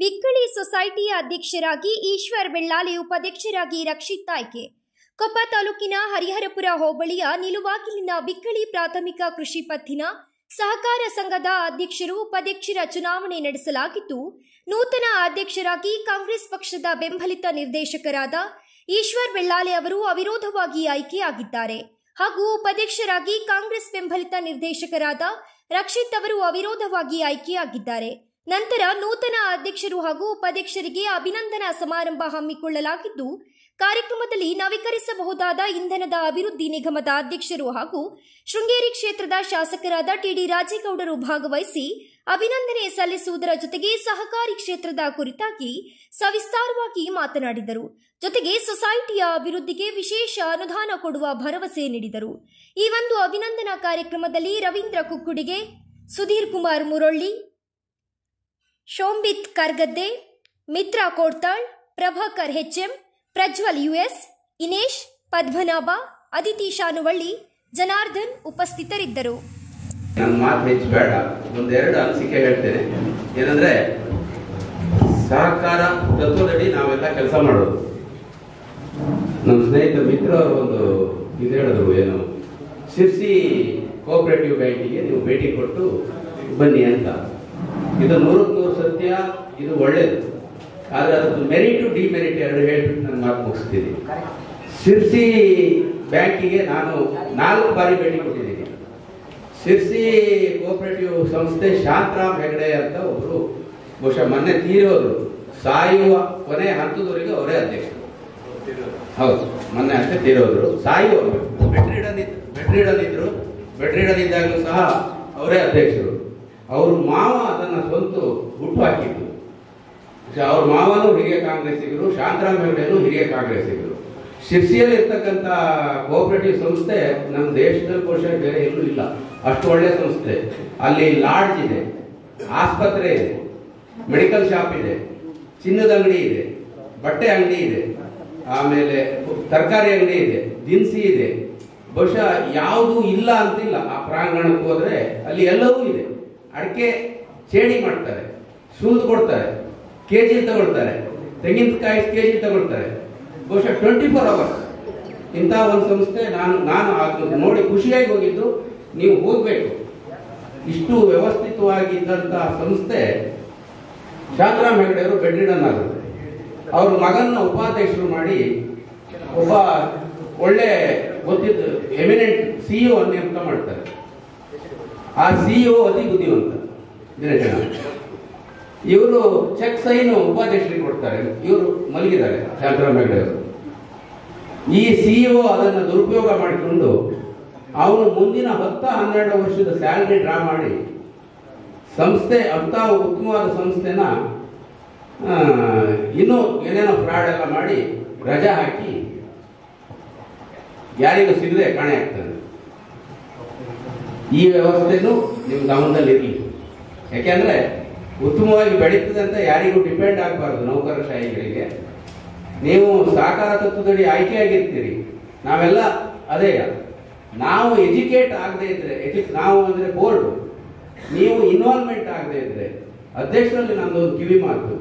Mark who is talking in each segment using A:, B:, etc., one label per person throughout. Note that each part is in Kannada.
A: ಬಿಕ್ಕಳಿ ಸೊಸೈಟಿಯ ಅಧ್ಯಕ್ಷರಾಗಿ ಈಶ್ವರ್ ಬೆಳ್ಳಾಲೆ, ಉಪಾಧ್ಯಕ್ಷರಾಗಿ ರಕ್ಷಿತ್ ಆಯ್ಕೆ. ಕೊಪ್ಪ ತಾಲೂಕಿನ ಹರಿಹರಪುರ ಹೋಬಳಿಯ ನಿಲುವಾಗಿಲಿನ ಬಿಕ್ಕಳಿ ಪ್ರಾಥಮಿಕ ಕೃಷಿ ಪತ್ತಿನ ಸಹಕಾರ ಸಂಘದ ಅಧ್ಯಕ್ಷರು, ಉಪಾಧ್ಯಕ್ಷರ ಚುನಾವಣೆ ನಡೆಸಲಾಗಿದ್ದು, ನೂತನ ಅಧ್ಯಕ್ಷರಾಗಿ ಕಾಂಗ್ರೆಸ್ ಪಕ್ಷದ ಬೆಂಬಲಿತ ನಿರ್ದೇಶಕರಾದ ಈಶ್ವರ್ ಬೆಳ್ಳಾಲೆ ಅವರು ಅವಿರೋಧವಾಗಿ ಆಯ್ಕೆಯಾಗಿದ್ದಾರೆ ಹಾಗೂ ಉಪಾಧ್ಯಕ್ಷರಾಗಿ ಕಾಂಗ್ರೆಸ್ ಬೆಂಬಲಿತ ನಿರ್ದೇಶಕರಾದ ರಕ್ಷಿತ್ ಅವರು ಅವಿರೋಧವಾಗಿ ಆಯ್ಕೆಯಾಗಿದ್ದಾರೆ. ನಂತರ ನೂತನ ಅಧ್ಯಕ್ಷರು ಹಾಗೂ ಉಪಾಧ್ಯಕ್ಷರಿಗೆ ಅಭಿನಂದನಾ ಸಮಾರಂಭ ಹಮ್ಮಿಕೊಳ್ಳಲಾಗಿದ್ದು, ಕಾರ್ಯಕ್ರಮದಲ್ಲಿ ನವೀಕರಿಸಬಹುದಾದ ಇಂಧನದ ಅಭಿವೃದ್ಧಿ ನಿಗಮದ ಅಧ್ಯಕ್ಷರು ಹಾಗೂ ಶೃಂಗೇರಿ ಕ್ಷೇತ್ರದ ಶಾಸಕರಾದ ಟಿಡಿ ರಾಜೇಗೌಡರು ಭಾಗವಹಿಸಿ ಅಭಿನಂದನೆ ಸಲ್ಲಿಸುವುದರ ಜೊತೆಗೆ ಸಹಕಾರಿ ಕ್ಷೇತ್ರದ ಕುರಿತಾಗಿ ಸವಿಸ್ತಾರವಾಗಿ ಮಾತನಾಡಿದರು. ಜೊತೆಗೆ ಸೊಸೈಟಿಯ ಅಭಿವೃದ್ಧಿಗೆ ವಿಶೇಷ ಅನುದಾನ ಕೊಡುವ ಭರವಸೆ ನೀಡಿದರು. ಈ ಒಂದು ಅಭಿನಂದನಾ ಕಾರ್ಯಕ್ರಮದಲ್ಲಿ ರವೀಂದ್ರ ಕುಕ್ಕುಡಿಗೆ, ಸುಧೀರ್ ಕುಮಾರ್ ಮುರೊಳ್ಳಿ, ಶೋಂಬಿತ್ ಕರ್ಗದ್ದೆ, ಮಿತ್ರ ಕೋಡ್ತಾಳ್, ಪ್ರಭಾಕರ್ HM, ಪ್ರಜ್ವಲ್ US, ಇನೇಶ್, ಪದ್ಮನಾಭ, ಅದಿತಿ ಶಾನುವಳ್ಳಿ, ಜನಾರ್ದನ್ ಉಪಸ್ಥಿತರಿದ್ದರು.
B: ನನ್ನ ಮಾತು ಹೆಚ್ಚು ಬೇಡ, ಒಂದೆರಡು ಅನಿಸಿಕೆ ಹೇಳ್ತೇನೆ. ಏನಂದ್ರೆ, ಸಹಕಾರ ತತ್ವದಡಿ ನಾವೆಲ್ಲ ಕೆಲಸ ಮಾಡೋದು. ನಮ್ಮ ಸ್ನೇಹಿತ ಮಿತ್ರ ಅವರು ಒಂದು ಇದು ಹೇಳಿದ್ರು, ಏನು ಶಿರ್ಸಿ ಕೋಆಪರೇಟಿವ್ ಬ್ಯಾಂಕಿಗೆ ನೀವು ಭೇಟಿ ಕೊಟ್ಟು ಬನ್ನಿ ಅಂತ. ಇದು 100% ಸತ್ಯ, ಇದು ಒಳ್ಳೇದು. ಆದರೆ ಅದಕ್ಕೆ ಮೆರಿಟು ಡಿಮೆರಿಟ್ ಎರಡು ಹೇಳ್ಬಿಟ್ಟು ನನ್ನ ಮಾತು ಮುಗಿಸ್ತೀನಿ. ಶಿರ್ಸಿ ಬ್ಯಾಂಕಿಗೆ ನಾನು 4 ಬಾರಿ ಭೇಟಿ ಕೊಟ್ಟಿದ್ದೀನಿ. ಶಿರ್ಸಿ ಕೋಆಪರೇಟಿವ್ ಸಂಸ್ಥೆ ಶಾಂತರಾಮ್ ಹೆಗಡೆ ಅಂತ ಒಬ್ರು, ಬಹುಶಃ ಮೊನ್ನೆ ತೀರೋದ್ರು, ಸಾಯುವ ಕೊನೆ ಹಂತದವರೆಗೆ ಅವರೇ ಅಧ್ಯಕ್ಷರು. ಹೌದು, ಮೊನ್ನೆ ಅಷ್ಟೇ ತೀರೋದ್ರು. ಸಾಯುವ ಬೆಡ್ರಿಡನ್ ಇದ್ದಾಗಲೂ ಸಹ ಅವರೇ ಅಧ್ಯಕ್ಷರು. ಅವ್ರ ಮಾವ ಅದನ್ನ ಸ್ವಂತ ಹುಟ್ಟು ಹಾಕಿದ್ದು. ಅವ್ರ ಮಾವನು ಹಿರಿಯ ಕಾಂಗ್ರೆಸ್ಸಿಗರು, ಶಾಂತರಾಮ್ ಹೆಗಡೆನು ಹಿರಿಯ ಕಾಂಗ್ರೆಸ್ಸಿಗರು. ಶಿರ್ಸಿಯಲ್ಲಿ ಇರ್ತಕ್ಕಂಥ ಕೋಆಪರೇಟಿವ್ ಸಂಸ್ಥೆ ನಮ್ಮ ದೇಶದಲ್ಲಿ ಬಹುಶಃ ಬೇರೆ ಎಲ್ಲೂ ಇಲ್ಲ, ಅಷ್ಟು ಒಳ್ಳೆ ಸಂಸ್ಥೆ. ಅಲ್ಲಿ ಲಾಡ್ಜ್ ಇದೆ, ಆಸ್ಪತ್ರೆ ಇದೆ, ಮೆಡಿಕಲ್ ಶಾಪ್ ಇದೆ, ಚಿನ್ನದ ಅಂಗಡಿ ಇದೆ, ಬಟ್ಟೆ ಅಂಗಡಿ ಇದೆ, ಆಮೇಲೆ ತರಕಾರಿ ಅಂಗಡಿ ಇದೆ, ದಿನಸಿ ಇದೆ. ಬಹುಶಃ ಯಾವುದು ಇಲ್ಲ ಅಂತಿಲ್ಲ. ಆ ಪ್ರಾಂಗಣಕ್ಕೆ ಹೋದ್ರೆ ಅಲ್ಲಿ ಎಲ್ಲವೂ ಇದೆ. ಅಡಿಕೆ ಚೇಣಿ ಮಾಡ್ತಾರೆ, ಸುಲ್ದು ಕೊಡ್ತಾರೆ, ಕೆಜಿ ತಗೊಳ್ತಾರೆ, ತೆಂಗಿನಕಾಯಿ ಕೆಜಿ ತಗೊಳ್ತಾರೆ. ಬಹುಶಃ 24 hours ಇಂಥ ಒಂದು ಸಂಸ್ಥೆ. ನಾನು ನೋಡಿ ಖುಷಿಯಾಗಿ ಹೋಗಿದ್ದು. ನೀವು ಹೋಗ್ಬೇಕು. ಇಷ್ಟು ವ್ಯವಸ್ಥಿತವಾಗಿದ್ದಂತಹ ಸಂಸ್ಥೆ. ಶಾಂತರಾಮ್ ಹೆಗಡೆ ಅವರು ಬೆಡ್ರಿಡನ್ ಆಗುತ್ತೆ. ಅವ್ರ ಮಗನ ಉಪಾಧ್ಯಕ್ಷರು ಮಾಡಿ ಒಬ್ಬ ಒಳ್ಳೆ ಗೊತ್ತಿದ್ದ ಎಮಿನೆಂಟ್ CEO ಅನ್ನು ನೇಮಕ ಮಾಡ್ತಾರೆ. ಆ CEO ಅತಿ ಬುದ್ಧಿವಂತ ದಿನಜನ. ಇವರು ಚೆಕ್ ಸೈನ್ ಉಪಾಧ್ಯಕ್ಷರಿಗೆ ಕೊಡ್ತಾರೆ. ಇವರು ಮಲಗಿದ್ದಾರೆ, ಶಾಂತರಾಮ್ ಹೆಗಡೆ ಅವರು. ಈ CEO ಅದನ್ನು ದುರುಪಯೋಗ ಮಾಡಿಕೊಂಡು ಅವನು ಮುಂದಿನ 10-12 ವರ್ಷದ ಸ್ಯಾಲರಿ ಡ್ರಾ ಮಾಡಿ ಸಂಸ್ಥೆ ಅಂತ ಉತ್ತಮವಾದ ಸಂಸ್ಥೆನ ಇನ್ನೂ ಏನೇನೋ ಫ್ರಾಡ್ ಎಲ್ಲ ಮಾಡಿ ರಜಾ ಹಾಕಿ ಯಾರಿಗೂ ಸಿಗದೆ ಕಾಣೆ ಆಗ್ತದೆ. ಈ ವ್ಯವಸ್ಥೆನೂ ನಿಮ್ಮ ಗಮನದಲ್ಲಿ ಇರಲಿ. ಯಾಕೆಂದ್ರೆ ಉತ್ತಮವಾಗಿ ಬೆಳೀತದೆ ಅಂತ ಯಾರಿಗೂ ಡಿಪೆಂಡ್ ಆಗಬಾರ್ದು. ನೌಕರಶಾಹಿಗಳಿಗೆ ನೀವು ಸಹಕಾರ ತತ್ವದಡಿ ಆಯ್ಕೆಯಾಗಿರ್ತೀರಿ. ನಾವೆಲ್ಲ ಅದೇ, ನಾವು ಎಜುಕೇಟ್ ಆಗದೆ ಇದ್ರೆ, ನಾವು ಅಂದ್ರೆ ಬೋರ್ಡ್, ನೀವು ಇನ್ವಾಲ್ವ್ಮೆಂಟ್ ಆಗದೆ ಇದ್ರೆ, ಅಧ್ಯಕ್ಷರಲ್ಲಿ ನಮ್ದೊಂದು ಕಿವಿ ಮಾತು,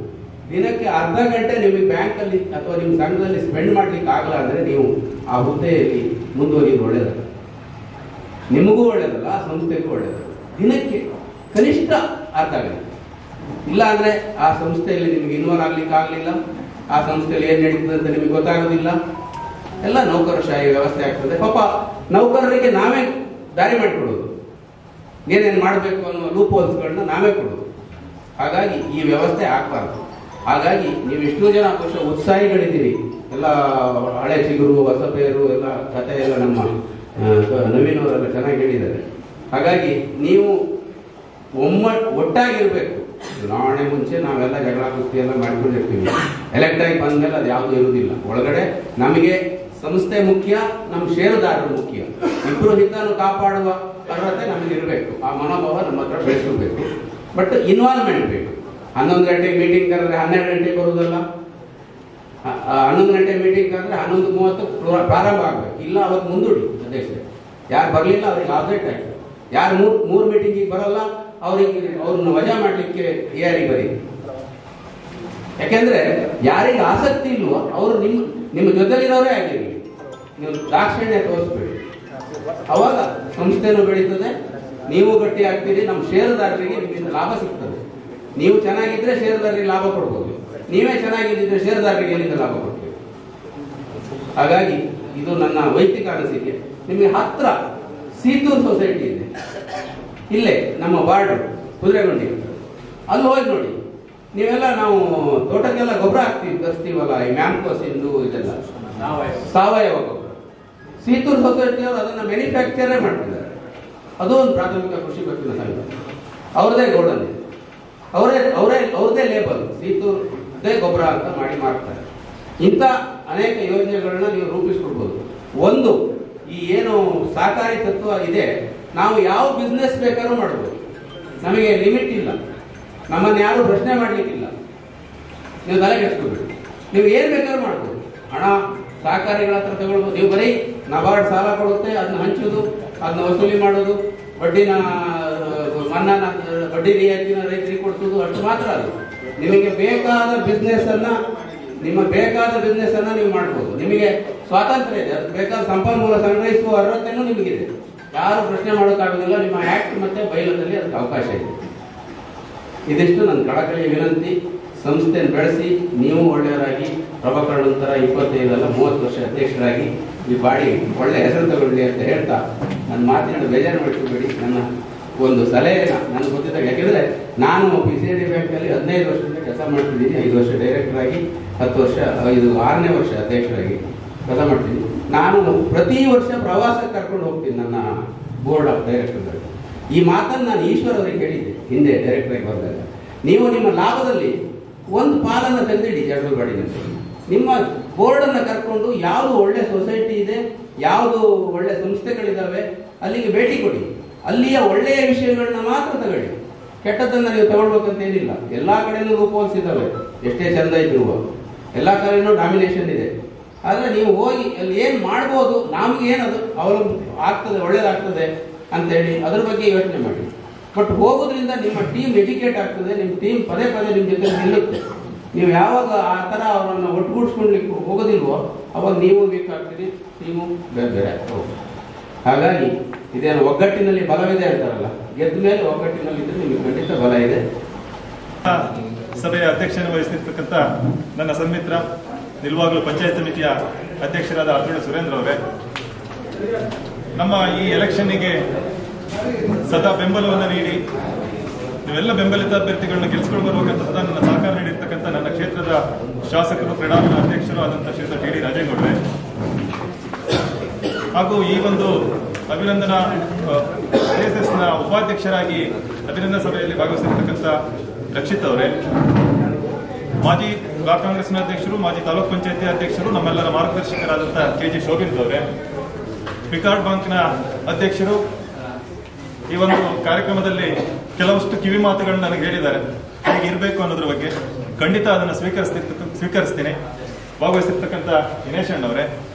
B: ದಿನಕ್ಕೆ ಅರ್ಧ ಗಂಟೆ ನಿಮಗೆ ಬ್ಯಾಂಕಲ್ಲಿ ಅಥವಾ ನಿಮ್ಮ ಸಂಘದಲ್ಲಿ ಸ್ಪೆಂಡ್ ಮಾಡ್ಲಿಕ್ಕೆ ಆಗಲ್ಲ ಅಂದ್ರೆ ನೀವು ಆ ಹುದ್ದೆಯಲ್ಲಿ ಮುಂದುವರಿಯೋದು ಒಳ್ಳೇದಲ್ಲ. ನಿಮಗೂ ಒಳ್ಳೇದಲ್ಲ, ಆ ಸಂಸ್ಥೆಗೂ ಒಳ್ಳೇದಲ್ಲ. ದಿನಕ್ಕೆ ಕನಿಷ್ಠ ಅರ್ಧ ಗಂಟೆ. ಇಲ್ಲ ಅಂದ್ರೆ ಆ ಸಂಸ್ಥೆಯಲ್ಲಿ ನಿಮಗೆ ಇನ್ವಾಲ್ವ್ ಆಗ್ಲಿಕ್ಕೆ ಆಗಲಿಲ್ಲ, ಆ ಸಂಸ್ಥೆಯಲ್ಲಿ ಏನ್ ನಡೀತದೆ ಅಂತ ನಿಮಗೆ ಗೊತ್ತಾಗೋದಿಲ್ಲ. ಎಲ್ಲ ನೌಕರಶಾಹಿ ವ್ಯವಸ್ಥೆ ಆಗ್ತದೆ. ಪಾಪ ನೌಕರರಿಗೆ ನಾವೇ ದಾರಿ ಮಾಡಿಕೊಡೋದು, ಏನೇನು ಮಾಡಬೇಕು ಅನ್ನೋ ಲೂಪ್ ಹೋಲ್ಸ್ಗಳನ್ನ ನಾವೇ ಕೊಡೋದು. ಹಾಗಾಗಿ ಈ ವ್ಯವಸ್ಥೆ ಆಗ್ಬಾರ್ದು. ಹಾಗಾಗಿ ನೀವು ಎಷ್ಟೋ ಜನ ಬಹುಶಃ ಉತ್ಸಾಹಿಗಳಿದ್ದೀರಿ. ಎಲ್ಲ ಹಳೆ ಚಿಗುರು, ಹೊಸಪೇರು ಎಲ್ಲ ಕಥೆ ಎಲ್ಲ ನಮ್ಮ ನವೀನವರೆಲ್ಲ ಚೆನ್ನಾಗಿ ಹೇಳಿದ್ದಾರೆ. ಹಾಗಾಗಿ ನೀವು ಒಟ್ಟಾಗಿರ್ಬೇಕು. ಚುನಾವಣೆ ಮುಂಚೆ ನಾವೆಲ್ಲ ಜಗಳ ಕುಸ್ತಿ ಎಲ್ಲ ಮಾಡ್ಕೊಂಡಿರ್ತೀವಿ. ಎಲೆಕ್ಟ್ ಆಗಿ ಬಂದ್ಮೇಲೆ ಅದು ಯಾವುದು ಇರುವುದಿಲ್ಲ. ಒಳಗಡೆ ನಮಗೆ ಸಂಸ್ಥೆ ಮುಖ್ಯ, ನಮ್ಮ ಷೇರುದಾರರು ಮುಖ್ಯ. ಇಬ್ಬರು ಹಿತನ್ನು ಕಾಪಾಡುವ ಅರ್ಹತೆ ನಮಗೆ ಇರಬೇಕು. ಆ ಮನೋಭಾವ ನಮ್ಮ ಹತ್ರ ಬೆಳೆಸಬೇಕು. ಬಟ್ ಇನ್ವಾಲ್ವ್ಮೆಂಟ್ ಬೇಕು. 11 ಗಂಟೆಗೆ ಮೀಟಿಂಗ್ ಕರೆದ್ರೆ 12 ಗಂಟೆಗೆ ಬರುವುದಲ್ಲ. 11 ಗಂಟೆ ಮೀಟಿಂಗ್ ಕರೆದ್ರೆ 11:30 ಪ್ರಾರಂಭ ಆಗ್ಬೇಕು. ಇಲ್ಲ ಅವತ್ತು ಮುಂದೂಡಿ ಅಧ್ಯಕ್ಷತೆ. ಯಾರು ಬರಲಿಲ್ಲ ಅವ್ರಿಗೆ ಆಬ್ಸೆಂಟ್ ಆಯ್ತು. ಯಾರು ಮೂರು ಮೀಟಿಂಗಿಗೆ ಬರಲ್ಲ ಅವ್ರನ್ನ ವಜಾ ಮಾಡಲಿಕ್ಕೆ ಯಾರಿಗೆ ಬರೀ. ಯಾಕೆಂದ್ರೆ ಯಾರಿಗೆ ಆಸಕ್ತಿ ಇಲ್ವೋ ಅವರು ನಿಮ್ಮ ಜೊತೆಲಿರೋರೇ ಆಗಿರಲಿ, ನೀವು ದಾಕ್ಷಿಣ್ಯ ತೋರಿಸ್ಬೇಡಿ. ಅವಾಗ ಸಂಸ್ಥೆನೂ ಬೆಳೀತದೆ, ನೀವು ಗಟ್ಟಿ ಆಗ್ತೀರಿ, ನಮ್ಮ ಷೇರುದಾರರಿಗೆ ನಿಮ್ಮಿಂದ ಲಾಭ ಸಿಗ್ತದೆ. ನೀವು ಚೆನ್ನಾಗಿದ್ರೆ ಷೇರುದಾರರಿಗೆ ಲಾಭ ಕೊಡ್ಬೋದು, ನೀವೇ ಚೆನ್ನಾಗಿದ್ದಿದ್ರೆ ಷೇರುದಾರರಿಗೆ ಎಲ್ಲಿಂದ ಲಾಭ ಕೊಡ್ತೀವಿ. ಹಾಗಾಗಿ ಇದು ನನ್ನ ವೈಯಕ್ತಿಕ ಅನಿಸಿಕೆ. ನಿಮಗೆ ಹತ್ರ ಸೀತೂರು ಸೊಸೈಟಿ ಇದೆ, ಇಲ್ಲೇ ನಮ್ಮ ವಾರ್ಡ್ ಕುದುರೆಗುಂಡಿ, ಅಲ್ಲಿ ಹೋಗಿ ನೋಡಿ. ನೀವೆಲ್ಲ ನಾವು ತೋಟಕ್ಕೆಲ್ಲ ಗೊಬ್ಬರ ತರಿಸ್ತೀವಲ್ಲ, ಈ ಮ್ಯಾಮ್ಕೋಸ್ ಇಂದು ಇದೆಲ್ಲ ಸಾವಯವ ಗೊಬ್ಬರ. ಸೀತೂರು ಸೊಸೈಟಿಯವರು ಅದನ್ನು ಮ್ಯಾನುಫ್ಯಾಕ್ಚರೇ ಮಾಡ್ತಿದ್ದಾರೆ. ಅದು ಒಂದು ಪ್ರಾಥಮಿಕ ಕೃಷಿ ಪತ್ತಿನ ಸಂಘ, ಅವ್ರದೇ ಗೋಡನ್ ಇದೆ, ಅವ್ರದೇ ಲೇಬಲ್ ಸೀತೂರ್ದೇ ಗೊಬ್ಬರ ಅಂತ ಮಾಡಿ ಮಾಡ್ತಾರೆ. ಇಂಥ ಅನೇಕ ಯೋಜನೆಗಳನ್ನ ನೀವು ರೂಪಿಸ್ಕೊಡ್ಬೋದು. ಒಂದು ಈ ಏನು ಸಹಕಾರಿ ತತ್ವ ಇದೆ, ನಾವು ಯಾವ ಬಿಸ್ನೆಸ್ ಬೇಕಾದ್ರೂ ಮಾಡ್ಬೋದು, ನಮಗೆ ಲಿಮಿಟ್ ಇಲ್ಲ, ನಮ್ಮನ್ನು ಯಾರು ಪ್ರಶ್ನೆ ಮಾಡ್ಲಿಕ್ಕಿಲ್ಲ. ನೀವು ತಲೆ ಕೆಡಿಸ್ಕೊಬೇಡಿ, ನೀವು ಏನ್ ಬೇಕಾದ್ರೂ ಮಾಡ್ಬೋದು. ಹಣ ಸಹಕಾರಿಗಳ ಹತ್ರ ತಗೊಳ್ಬೋದು. ನೀವು ಬರೀ ನಬಾರ್ಡ್ ಸಾಲ ಕೊಡುತ್ತೆ, ಅದನ್ನ ಹಂಚೋದು, ಅದನ್ನ ವಸೂಲಿ ಮಾಡೋದು, ಬಡ್ಡಿನ ಮನ್ನಾನ ಬಡ್ಡಿ ರಿಯಾಯಿತಿನ ರೈತರಿಗೆ ಕೊಡ್ಸೋದು ಅಷ್ಟು ಮಾತ್ರ. ಅದು ನಿಮಗೆ ಬೇಕಾದ ಬಿಸ್ನೆಸ್ ಅನ್ನ ನೀವು ಮಾಡ್ಬೋದು. ನಿಮಗೆ ಸ್ವಾತಂತ್ರ್ಯ ಇದೆ, ಅದಕ್ಕೆ ಬೇಕಾದ ಸಂಪನ್ಮೂಲ ಸಂಗ್ರಹಿಸುವ ಅರ್ಹತೆಯೂ ನಿಮಗಿದೆ. ಯಾರು ಪ್ರಶ್ನೆ ಮಾಡೋಕ್ಕಾಗೋದಿಲ್ಲ. ನಿಮ್ಮ ಆಕ್ಟ್ ಮತ್ತೆ ಬೈಲದಲ್ಲಿ ಅದಕ್ಕೆ ಅವಕಾಶ ಇದೆ. ಇದಿಷ್ಟು ನನ್ನ ಕಳಕಳಿಯ ವಿನಂತಿ. ಸಂಸ್ಥೆಯನ್ನು ಬೆಳೆಸಿ ನೀವು ಒಳ್ಳೆಯವರಾಗಿ ಪ್ರಭಾಕರ್ ನಂತರ 25 ಅಲ್ಲ 30 ವರ್ಷ ಅಧ್ಯಕ್ಷರಾಗಿ ಈ ಬಾಡಿ ಒಳ್ಳೆ ಹೆಸರು ತಗೊಳ್ಳಿ ಅಂತ ಹೇಳ್ತಾ ನನ್ನ ಮಾತಿನ ಬೇಜಾರು ಮಾಡ್ಕೊಬೇಡಿ. ನನ್ನ ಒಂದು ಸಲಹೆನ ನನಗೆ ಗೊತ್ತಿದ್ದಾಗ, ಯಾಕೆಂದ್ರೆ ನಾನು PCID ಬ್ಯಾಂಕಲ್ಲಿ 15 ವರ್ಷದಿಂದ ಕೆಲಸ ಮಾಡ್ತಿದ್ದೀನಿ. 5 ವರ್ಷ ಡೈರೆಕ್ಟರ್ ಆಗಿ, 10 ವರ್ಷ, ಇದು 6ನೇ ವರ್ಷ ಅಧ್ಯಕ್ಷರಾಗಿ ಕೆಲಸ ಮಾಡ್ತೀನಿ. ನಾನು ಪ್ರತಿ ವರ್ಷ ಪ್ರವಾಸಕ್ಕೆ ಕರ್ಕೊಂಡು ಹೋಗ್ತೀನಿ ನನ್ನ ಬೋರ್ಡ್ ಆಫ್ ಡೈರೆಕ್ಟರ್. ಈ ಮಾತನ್ನು ನಾನು ಈಶ್ವರ್ ಅವರಿಗೆ ಹೇಳಿದ್ದೆ ಹಿಂದೆ ಡೈರೆಕ್ಟರ್ ಆಗಿ ಬಂದಾಗ. ನೀವು ನಿಮ್ಮ ಲಾಭದಲ್ಲಿ ಒಂದು ಪಾಲನ್ನು ತೆಗೆದಿಡಿ ಜಾಗರೂಕವಾಡಿನಲ್ಲಿ. ನಿಮ್ಮ ಬೋರ್ಡ್ ಅನ್ನು ಕರ್ಕೊಂಡು ಯಾವುದು ಒಳ್ಳೆ ಸೊಸೈಟಿ ಇದೆ, ಯಾವುದು ಒಳ್ಳೆ ಸಂಸ್ಥೆಗಳಿದ್ದಾವೆ ಅಲ್ಲಿಗೆ ಭೇಟಿ ಕೊಡಿ. ಅಲ್ಲಿಯ ಒಳ್ಳೆಯ ವಿಷಯಗಳನ್ನ ಮಾತ್ರ ತಗೊಳ್ಳಿ, ಕೆಟ್ಟದ್ದನ್ನ ನೀವು ತಗೊಳ್ಬೇಕಂತ ಏನಿಲ್ಲ. ಎಲ್ಲಾ ಕಡೆನೂ ರೂಪೋಲ್ಸಿದ್ದಾವೆ, ಎಷ್ಟೇ ಚಂದ ಇದ್ರು ಎಲ್ಲಾ ಕಡೆನೂ ಡಾಮಿನೇಷನ್ ಇದೆ. ಆದ್ರೆ ನೀವು ಹೋಗಿ ಅಲ್ಲಿ ಏನ್ ಮಾಡ್ಬೋದು, ನಮ್ಗೆ ಏನದು ಆಗ್ತದೆ, ಒಳ್ಳೇದಾಗ್ತದೆ ಅಂತೇಳಿ ಅದ್ರ ಬಗ್ಗೆ ಯೋಚನೆ ಮಾಡಿ. ಬಟ್ ಹೋಗೋದ್ರಿಂದ ನಿಮ್ಮ ಟೀಮ್ ಎಜುಕೇಟ್ ಆಗ್ತದೆ, ನಿಮ್ಮ ಟೀಮ್ ಪದೇ ಪದೇ ನಿಮ್ಮ ಜೊತೆ ನಿಲ್ಲುತ್ತೆ. ನೀವು ಯಾವಾಗ ಆ ತರ ಅವರನ್ನು ಒಟ್ಟುಗೂಡಿಸ್ಕೊಳ್ಲಿಕ್ಕೆ ಹೋಗೋದಿಲ್ವೋ ಅವಾಗ ನೀವು ವೀಕ್ ಆಗ್ತೀರಿ, ಟೀಮು ಬೇರೆ ಬೇರೆ ಆಗ್ತದೆ. ಹಾಗಾಗಿ ಇದೇನು ಒಗ್ಗಟ್ಟಿನಲ್ಲಿ ಬಲವಿದೆ ಅಂತಾರಲ್ಲ, ಗೆದ್ದ ಮೇಲೆ ಒಗ್ಗಟ್ಟಿನಲ್ಲಿ ಇದ್ರೆ ನಿಮಗೆ ಖಂಡಿತ ಬಲ ಇದೆ.
C: ಸಭೆಯ ಅಧ್ಯಕ್ಷತೆ ವಹಿಸಿರ್ತಕ್ಕಂಥ ನನ್ನ ಸನ್ಮಿತ್ರ, ನಿಲ್ವಾಗ್ಲೂ ಪಂಚಾಯತ್ ಸಮಿತಿಯ ಅಧ್ಯಕ್ಷರಾದ ಆತ್ಮೀಯ ಸುರೇಂದ್ರ ಅವರೇ, ನಮ್ಮ ಈ ಎಲೆಕ್ಷನ್ನಿಗೆ ಸದಾ ಬೆಂಬಲವನ್ನು ನೀಡಿ ನೀವೆಲ್ಲ ಬೆಂಬಲಿತ ಅಭ್ಯರ್ಥಿಗಳನ್ನ ಗೆಲ್ಲಿಸಿಕೊಂಡು ಬರುವಂತ ಸದಾ ನನ್ನ ಸಹಕಾರ ನೀಡಿರ್ತಕ್ಕಂಥ ನನ್ನ ಕ್ಷೇತ್ರದ ಶಾಸಕರು, ಕ್ರೀಡಾಂಗಣ ಅಧ್ಯಕ್ಷರು ಆದಂತಹ ಶ್ರೀಯುತ TD ರಾಜೇಗೌಡ್ರೆ, ಹಾಗೂ ಈ ಒಂದು ಅಭಿನಂದನಾ ASSನ ಉಪಾಧ್ಯಕ್ಷರಾಗಿ ಅಭಿನಂದನಾ ಸಭೆಯಲ್ಲಿ ಭಾಗವಹಿಸಿರ್ತಕ್ಕಂಥ ರಕ್ಷಿತ್ ಅವರೇ, ಮಾಜಿ ಬ್ಲಾಕ್ ಕಾಂಗ್ರೆಸ್ನ ಅಧ್ಯಕ್ಷರು, ಮಾಜಿ ತಾಲೂಕ್ ಪಂಚಾಯತಿ ಅಧ್ಯಕ್ಷರು, ನಮ್ಮೆಲ್ಲರ ಮಾರ್ಗದರ್ಶಕರಾದಂತಹ KG ಶೋಭಿನ್ ಅವರೇ, ಪಿಕಾರ್ಡ್ ಬ್ಯಾಂಕ್ನ ಅಧ್ಯಕ್ಷರು, ಈ ಒಂದು ಕಾರ್ಯಕ್ರಮದಲ್ಲಿ ಕೆಲವಷ್ಟು ಕಿವಿ ಮಾತುಗಳನ್ನು ನನಗೆ ಹೇಳಿದ್ದಾರೆ. ಹೇಗೆ ಇರಬೇಕು ಅನ್ನೋದ್ರ ಬಗ್ಗೆ ಖಂಡಿತ ಅದನ್ನು ಸ್ವೀಕರಿಸ್ತೀನಿ. ಭಾಗವಹಿಸಿರ್ತಕ್ಕಂಥ ದಿನೇಶ್ ಅಣ್ಣವರೇ,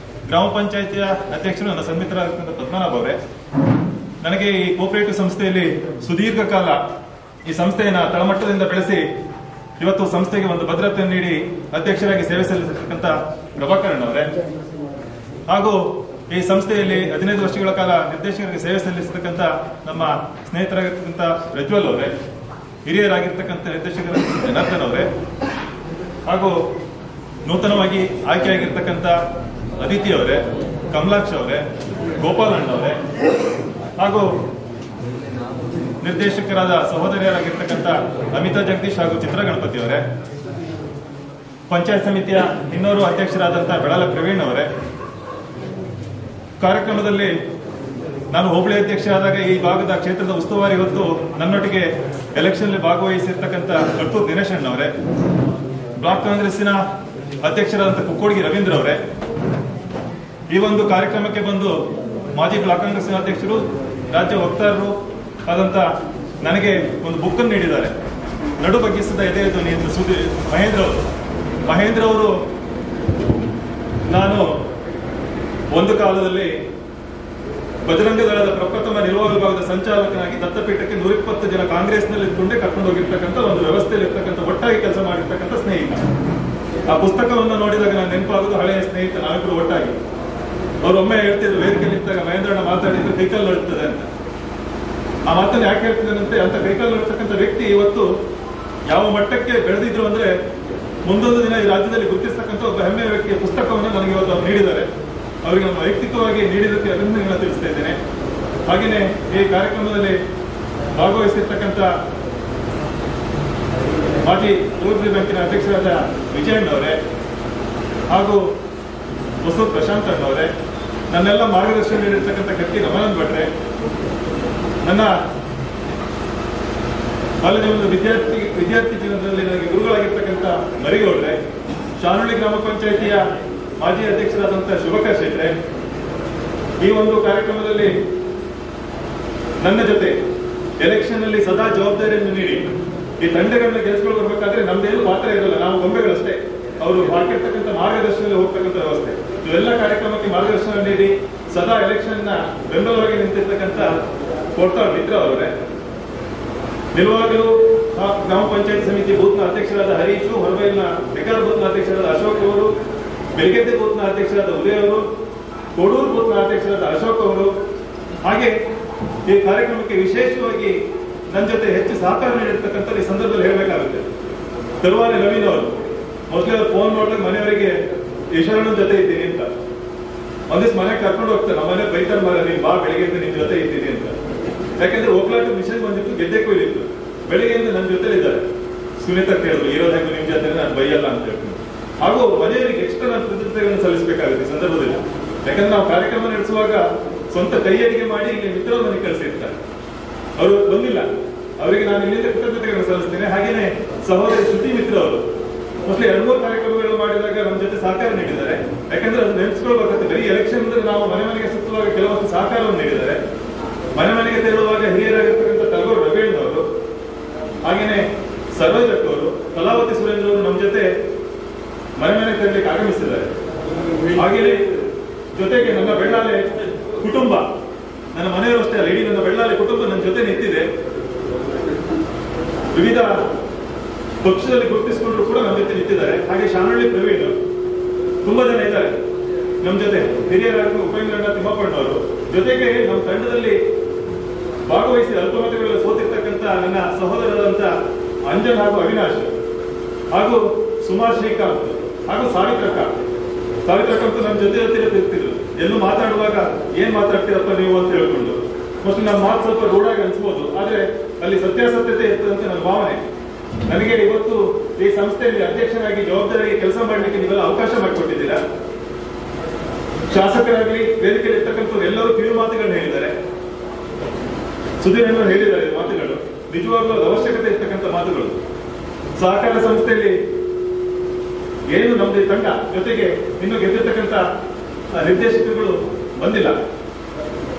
C: ಗ್ರಾಮ ಪಂಚಾಯಿತಿಯ ಅಧ್ಯಕ್ಷರು, ನನ್ನ ಸನ್ಮಿತರಾಗಿರ್ತಕ್ಕಂಥ ಪದ್ಮನಾಭ್ ಅವರೇ, ನನಗೆ ಈ ಕೋಪರೇಟಿವ್ ಸಂಸ್ಥೆಯಲ್ಲಿ ಸುದೀರ್ಘ ಕಾಲ ಈ ಸಂಸ್ಥೆಯನ್ನ ತಳಮಟ್ಟದಿಂದ ಬೆಳೆಸಿ ಇವತ್ತು ಸಂಸ್ಥೆಗೆ ಒಂದು ಭದ್ರತೆಯನ್ನು ನೀಡಿ ಅಧ್ಯಕ್ಷರಾಗಿ ಸೇವೆ ಸಲ್ಲಿಸಿರ್ತಕ್ಕಂಥ ಪ್ರಭಾಕರನ್ ಅವರೇ, ಹಾಗೂ ಈ ಸಂಸ್ಥೆಯಲ್ಲಿ 15 ವರ್ಷಗಳ ಕಾಲ ನಿರ್ದೇಶಕರಿಗೆ ಸೇವೆ ಸಲ್ಲಿಸತಕ್ಕಂಥ ನಮ್ಮ ಸ್ನೇಹಿತರಾಗಿರ್ತಕ್ಕಂಥ ಪ್ರಜ್ವಲ್ ಅವರೇ, ಹಿರಿಯರಾಗಿರ್ತಕ್ಕಂಥ ನಿರ್ದೇಶಕರ ಜನಾರ್ದನ್ ಅವರೇ, ಹಾಗೂ ನೂತನವಾಗಿ ಆಯ್ಕೆಯಾಗಿರ್ತಕ್ಕಂಥ ಅದಿತಿ ಅವರೇ, ಕಮಲಾಕ್ಷ ಅವರೇ, ಗೋಪಾಲಣ್ಣ ಅವರೇ, ಹಾಗೂ ನಿರ್ದೇಶಕರಾದ ಸಹೋದರಿಯರಾಗಿರ್ತಕ್ಕಂಥ ಅಮಿತಾ ಜಗದೀಶ್ ಹಾಗೂ ಚಿತ್ರ ಗಣಪತಿ ಅವರೇ, ಪಂಚಾಯತ್ ಸಮಿತಿಯ ಇನ್ನೋರು ಅಧ್ಯಕ್ಷರಾದಂತಹ ಬೆಳಲ ಪ್ರವೀಣ್ ಅವರೇ, ಕಾರ್ಯಕ್ರಮದಲ್ಲಿ ನಾನು ಹೋಬಳಿ ಅಧ್ಯಕ್ಷ ಆದಾಗ ಈ ಭಾಗದ ಕ್ಷೇತ್ರದ ಉಸ್ತುವಾರಿ ಹೊತ್ತು ನನ್ನೊಟ್ಟಿಗೆ ಎಲೆಕ್ಷನ್ ಭಾಗವಹಿಸಿರ್ತಕ್ಕಂಥ ಕರ್ತೂರ್ ದಿನೇಶ್ ಅಣ್ಣವರೇ, ಬ್ಲಾಕ್ ಕಾಂಗ್ರೆಸ್ಸಿನ ಅಧ್ಯಕ್ಷರಾದಂತಹ ಕುಕ್ಕೋಡ್ಗಿ ರವೀಂದ್ರ ಅವರೇ, ಈ ಒಂದು ಕಾರ್ಯಕ್ರಮಕ್ಕೆ ಬಂದು ಮಾಜಿ ಬ್ಲಾಕ್ ಕಾಂಗ್ರೆಸ್ಸಿನ ಅಧ್ಯಕ್ಷರು, ರಾಜ್ಯ ವಕ್ತಾರರು ಆದಂತ ನನಗೆ ಒಂದು ಬುಕ್ ಅನ್ನು ನೀಡಿದ್ದಾರೆ, ನಡು ಬಗ್ಗಿಸಿದ ಎದೆ ಧ್ವನಿ ಎಂದು ಮಹೇಂದ್ರ ಅವರು ನಾನು ಒಂದು ಕಾಲದಲ್ಲಿ ಬಜರಂಗ ದಳದ ಪ್ರಪ್ರಥಮ ನಿರ್ವಾಹ ವಿಭಾಗದ ಸಂಚಾಲಕನಾಗಿ ದತ್ತಪೀಠಕ್ಕೆ 120 ಜನ ಕಾಂಗ್ರೆಸ್ನಲ್ಲಿ ಇದ್ದುಕೊಂಡೇ ಕರ್ಕೊಂಡು ಹೋಗಿರ್ತಕ್ಕಂಥ ಒಂದು ವ್ಯವಸ್ಥೆಯಲ್ಲಿ ಇರ್ತಕ್ಕಂಥ ಒಟ್ಟಾಗಿ ಕೆಲಸ ಮಾಡಿರ್ತಕ್ಕಂಥ ಸ್ನೇಹಿತ. ಆ ಪುಸ್ತಕವನ್ನು ನೋಡಿದಾಗ ನಾನು ನೆನಪಾಗೋದು ಹಳೆಯ ಸ್ನೇಹಿತ, ನಾವಿಬ್ರು ಒಟ್ಟಾಗಿ. ಅವ್ರು ಒಮ್ಮೆ ಹೇಳ್ತಿದ್ರು, ವೇದಿಕೆಯಲ್ಲಿ ಇದ್ದಾಗ ಮಹೇಂದ್ರಣ್ಣ ಮಾತಾಡಿದ್ರೆ ಕೈಕಲ್ ನಡುತ್ತದೆ ಅಂತ. ಆ ಮಾತನ್ನು ಯಾಕೆ ಹೇಳ್ತಿದ್ದಾನಂತೆ, ಅಂತ ಕೈಕಲ್ ನಡ್ತಕ್ಕಂಥ ವ್ಯಕ್ತಿ ಇವತ್ತು ಯಾವ ಮಟ್ಟಕ್ಕೆ ಬೆಳೆದಿದ್ರು ಅಂದ್ರೆ, ಮುಂದೊಂದು ದಿನ ಈ ರಾಜ್ಯದಲ್ಲಿ ಗುರುತಿಸ್ತಕ್ಕಂಥ ಒಬ್ಬ ಹೆಮ್ಮೆಯ ವ್ಯಕ್ತಿಯ ಪುಸ್ತಕವನ್ನು ನನಗೆ ಇವತ್ತು ಅವ್ರು ನೀಡಿದ್ದಾರೆ. ಅವರಿಗೆ ನಾನು ವೈಯಕ್ತಿಕವಾಗಿ ನೀಡಿದ್ದಕ್ಕೆ ಅಭಿನಂದನೆಗಳನ್ನು ತಿಳಿಸ್ತಾ ಇದ್ದೇನೆ. ಹಾಗೆಯೇ ಈ ಕಾರ್ಯಕ್ರಮದಲ್ಲಿ ಭಾಗವಹಿಸಿರ್ತಕ್ಕಂಥ ಮಾಜಿ ಅಭಿವೃದ್ಧಿ ಬ್ಯಾಂಕಿನ ಅಧ್ಯಕ್ಷರಾದ ವಿಜಯಣ್ಣವರೇ ಹಾಗೂ ಹೊಸೂರು ಪ್ರಶಾಂತ್ ಅಣ್ಣವರೇ, ನನ್ನೆಲ್ಲ ಮಾರ್ಗದರ್ಶನ ನೀಡಿರ್ತಕ್ಕಂಥ ಕತ್ತಿ ರಮಾನಂದ್ ಭಟ್ರೆ, ನನ್ನ ಬಾಲ್ಯದ ವಿದ್ಯಾರ್ಥಿ ಜೀವನದಲ್ಲಿ ನನಗೆ ಗುರುಗಳಾಗಿರ್ತಕ್ಕಂಥ ಮರಿಗೌಡ್ರೆ, ಶಾನುಳ್ಳಿ ಗ್ರಾಮ ಪಂಚಾಯಿತಿಯ ಮಾಜಿ ಅಧ್ಯಕ್ಷರಾದಂತಹ ಶುಭಕರ್ ಶೆಟ್ರೆ, ಈ ಒಂದು ಕಾರ್ಯಕ್ರಮದಲ್ಲಿ ನನ್ನ ಜೊತೆ ಎಲೆಕ್ಷನ್ ಅಲ್ಲಿ ಸದಾ ಜವಾಬ್ದಾರಿಯನ್ನು ನೀಡಿ ಈ ತಂಡಗಳನ್ನ ಗೆಲ್ಸ್ಕೊಂಡು ಬರ್ಬೇಕಾದ್ರೆ ನಮ್ದೇನು ಪಾತ್ರ ಇರಲ್ಲ, ನಾವು ಗೊಂಬೆಗಳಷ್ಟೇ. ಅವರು ಹಾಕಿರ್ತಕ್ಕಂಥ ಮಾರ್ಗದರ್ಶನದಲ್ಲಿ ಹೋಗ್ತಕ್ಕಂಥ ವ್ಯವಸ್ಥೆ, ಇವೆಲ್ಲ ಕಾರ್ಯಕ್ರಮಕ್ಕೆ ಮಾರ್ಗದರ್ಶನ ನೀಡಿ ಸದಾ ಎಲೆಕ್ಷನ್ ನ ಬೆಂಬಲವಾಗಿ ನಿಂತಿರ್ತಕ್ಕಂಥ ಕೋಟ್ಟಾಳ್ ಮಿತ್ರ ಅವರೇ, ನಿಲುವಾಗಲು ಗ್ರಾಮ ಪಂಚಾಯತ್ ಸಮಿತಿ ಬೂತ್ನ ಅಧ್ಯಕ್ಷರಾದ ಹರೀಶು, ಹೊರಬೈಲ್ನ ಬೆಕಾರ ಬೂತ್ನ ಅಧ್ಯಕ್ಷರಾದ ಅಶೋಕ್ ಅವರು, ಬೆಳಗೆದ್ದೆ ಬೂತ್ನ ಅಧ್ಯಕ್ಷರಾದ ಉದಯ್ ಅವರು, ಕೋಡೂರು ಬೂತ್ನ ಅಧ್ಯಕ್ಷರಾದ ಅಶೋಕ್ ಅವರು, ಹಾಗೆ ಈ ಕಾರ್ಯಕ್ರಮಕ್ಕೆ ವಿಶೇಷವಾಗಿ ನನ್ನ ಜೊತೆ ಹೆಚ್ಚು ಸಹಕಾರ ನೀಡಿರ್ತಕ್ಕಂಥ ಈ ಸಂದರ್ಭದಲ್ಲಿ ಹೇಳಬೇಕಾಗುತ್ತೆ ತರುವಾಲೆ ನವೀನ್ ಅವರು. ಮೊದಲೇ ಅವ್ರು ಫೋನ್ ಮಾಡಿದಾಗ ಮನೆಯವರಿಗೆ ಈಶ್ವರಣ್ಣನ ಜೊತೆ ಇದ್ದೀನಿ ಅಂತ, ಒಂದಿವ್ಸ ಮನೆಗೆ ಕರ್ಕೊಂಡು ಹೋಗ್ತಾರೆ. ನಮ್ಮ ಮನೆ ಬೈತಾರೆ, ಮಾರ ನೀನ್ ಬಾ ಬೆಳಿಗ್ಗೆಯಿಂದ ನಿಮ್ ಜೊತೆ ಇದ್ದೀನಿ ಅಂತ. ಯಾಕಂದ್ರೆ ಓಕ್ಲಾಟ ಮಿಷನ್ ಬಂದಿತ್ತು, ಗೆದ್ದೆ ಕೊಯ್ಲಿತ್ತು. ಬೆಳಿಗ್ಗೆಯಿಂದ ನನ್ನ ಜೊತೆ ಇದ್ದಾರೆ. ಸುನೀತಾ ಕೇಳಿದ್ರು, ಇರೋದಾಗೂ ನಿಮ್ ಜೊತೆ ನಾನು ಬೈಯಲ್ಲ ಅಂತ ಹೇಳ್ತೀನಿ. ಹಾಗೂ ಮನೆಯವರಿಗೆ ಎಕ್ಸ್ಟ್ರಾ ನಾನು ಕೃತಜ್ಞತೆಗಳನ್ನು ಸಲ್ಲಿಸಬೇಕಾಗುತ್ತೆ ಈ ಸಂದರ್ಭದಲ್ಲಿ. ಯಾಕಂದ್ರೆ ನಾವು ಕಾರ್ಯಕ್ರಮ ನಡೆಸುವಾಗ ಸ್ವಂತ ಕೈಯಡಿಗೆ ಮಾಡಿ ಇಲ್ಲಿ ಮಿತ್ರರು ನನಗೆ ಕಳಿಸಿರ್ತಾರೆ. ಅವರು ಬಂದಿಲ್ಲ, ಅವರಿಗೆ ನಾನು ಇಲ್ಲಿಂದ ಕೃತಜ್ಞತೆಗಳನ್ನು ಸಲ್ಲಿಸ್ತೇನೆ. ಹಾಗೇನೆ ಸಹೋದರಿ ಶ್ರುತಿ ಮಿತ್ರ ಅವರು ಮೋಸ್ಟ್ಲಿ 2-3 ಕಾರ್ಯಕ್ರಮಗಳು ಮಾಡಿದಾಗ ನಮ್ಮ ಜೊತೆ ಸಹಕಾರ ನೀಡಿದ್ದಾರೆ. ಯಾಕಂದ್ರೆ ಅದು ನೆನೆಸ್ಕೊಳ್ಬೇಕಾಗುತ್ತೆ. ಬರೀ ಎಲೆಕ್ಷನ್ ಅಂದ್ರೆ ನಾವು ಮನೆ ಮನೆಗೆ ಸುತ್ತುವಾಗ ಕೆಲವೊಂದು ಸಹಕಾರವನ್ನು ನೀಡಿದ್ದಾರೆ. ಮನೆ ಮನೆಗೆ ತೆರಳುವಾಗ ಹಿರಿಯರಾಗಿರ್ತಕ್ಕಂಥ ತಲಗೋಡು ರವೀಣ್ಣವರು, ಹಾಗೇನೆ ಸರೋಜಕ್ ಅವರು, ಕಲಾವತಿ ಸುರೇಂದ್ರ ಅವರು ನಮ್ಮ ಜೊತೆ ಮನೆ ಮನೆಗೆ ತೆರಲಿಕ್ಕೆ ಆಗಮಿಸಿದ್ದಾರೆ. ಹಾಗೆಯೇ ಜೊತೆಗೆ ನನ್ನ ಬೆಳ್ಳಾಲೆ ಕುಟುಂಬ, ನನ್ನ ಮನೆಯವರು ಅಷ್ಟೇ ಅಲ್ಲ, ಇಡೀ ನನ್ನ ಬೆಳ್ಳಾಲೆ ಕುಟುಂಬ ನನ್ನ ಜೊತೆ ನಿಂತಿದೆ. ವಿವಿಧ ಪಕ್ಷದಲ್ಲಿ ಗುರುತಿಸಿಕೊಂಡ್ರು ಕೂಡ ನಮ್ಮ ಜೊತೆ ನಿಂತಿದ್ದಾರೆ. ಹಾಗೆ ಶಾನುಳ್ಳಿ ಪ್ರವೀಣ್, ತುಂಬಾ ಜನ ಇದ್ದಾರೆ ನಮ್ಮ ಜೊತೆ, ಹಿರಿಯರಾಗಿ ಉಪೇಂದ್ರಣ್ಣ ತಿಮ್ಮಪ್ಪಣ್ಣವರು, ಜೊತೆಗೆ ನಮ್ಮ ತಂಡದಲ್ಲಿ ಭಾಗವಹಿಸಿ ಅಲ್ಪಮತಗಳಲ್ಲಿ ಸೋತಿರ್ತಕ್ಕಂಥ ನನ್ನ ಸಹೋದರರಾದಂಥ ಅಂಜನ್ ಹಾಗೂ ಅವಿನಾಶ್, ಹಾಗೂ ಸುಮಾರ್ ಶ್ರೀಕಾಂತ್, ಹಾಗೂ ಸಾವಿತ್ರಕ್ಕಂತೂ ನಮ್ಮ ಜೊತೆ ಇರ್ತಿದ್ರು. ಎಲ್ಲೂ ಮಾತಾಡುವಾಗ ಏನ್ ಮಾತಾಡ್ತೀರಪ್ಪ ನೀವು ಅಂತ ಹೇಳ್ಕೊಂಡು, ಮೋಸ್ಟ್ಲಿ ನಮ್ಮ ಮಾತು ಸ್ವಲ್ಪ ರೂಢಾಗಿ ಅನ್ಸ್ಬೋದು, ಆದ್ರೆ ಅಲ್ಲಿ ಸತ್ಯಾಸತ್ಯತೆ ಇರ್ತದಂತ ನನ್ನ ಭಾವನೆ. ನನಗೆ ಇವತ್ತು ಈ ಸಂಸ್ಥೆಯಲ್ಲಿ ಅಧ್ಯಕ್ಷರಾಗಿ ಜವಾಬ್ದಾರಿಯಾಗಿ ಕೆಲಸ ಮಾಡಲಿಕ್ಕೆ ನೀವೆಲ್ಲ ಅವಕಾಶ ಮಾಡಿಕೊಟ್ಟಿದ್ದೀರಾ. ಶಾಸಕರಾಗಲಿ ವೇದಿಕೆಯಲ್ಲಿ ಇರ್ತಕ್ಕಂಥವ್ರು ಎಲ್ಲರೂ ಕಿರು ಮಾತುಗಳನ್ನ ಹೇಳಿದ್ದಾರೆ. ಸುಧೀರ್ ಅವರು ಹೇಳಿದ್ದಾರೆ ಮಾತುಗಳು, ನಿಜವಾಗ್ಲೂ ಅದು ಅವಶ್ಯಕತೆ ಇರ್ತಕ್ಕಂಥ ಮಾತುಗಳು. ಸಹಕಾರ ಸಂಸ್ಥೆಯಲ್ಲಿ ಏನು ನಮ್ದು ತಂಡ ಜೊತೆಗೆ ಇನ್ನು ಗೆದ್ದಿರ್ತಕ್ಕಂಥ ನಿರ್ದೇಶಕರುಗಳು ಬಂದಿಲ್ಲ.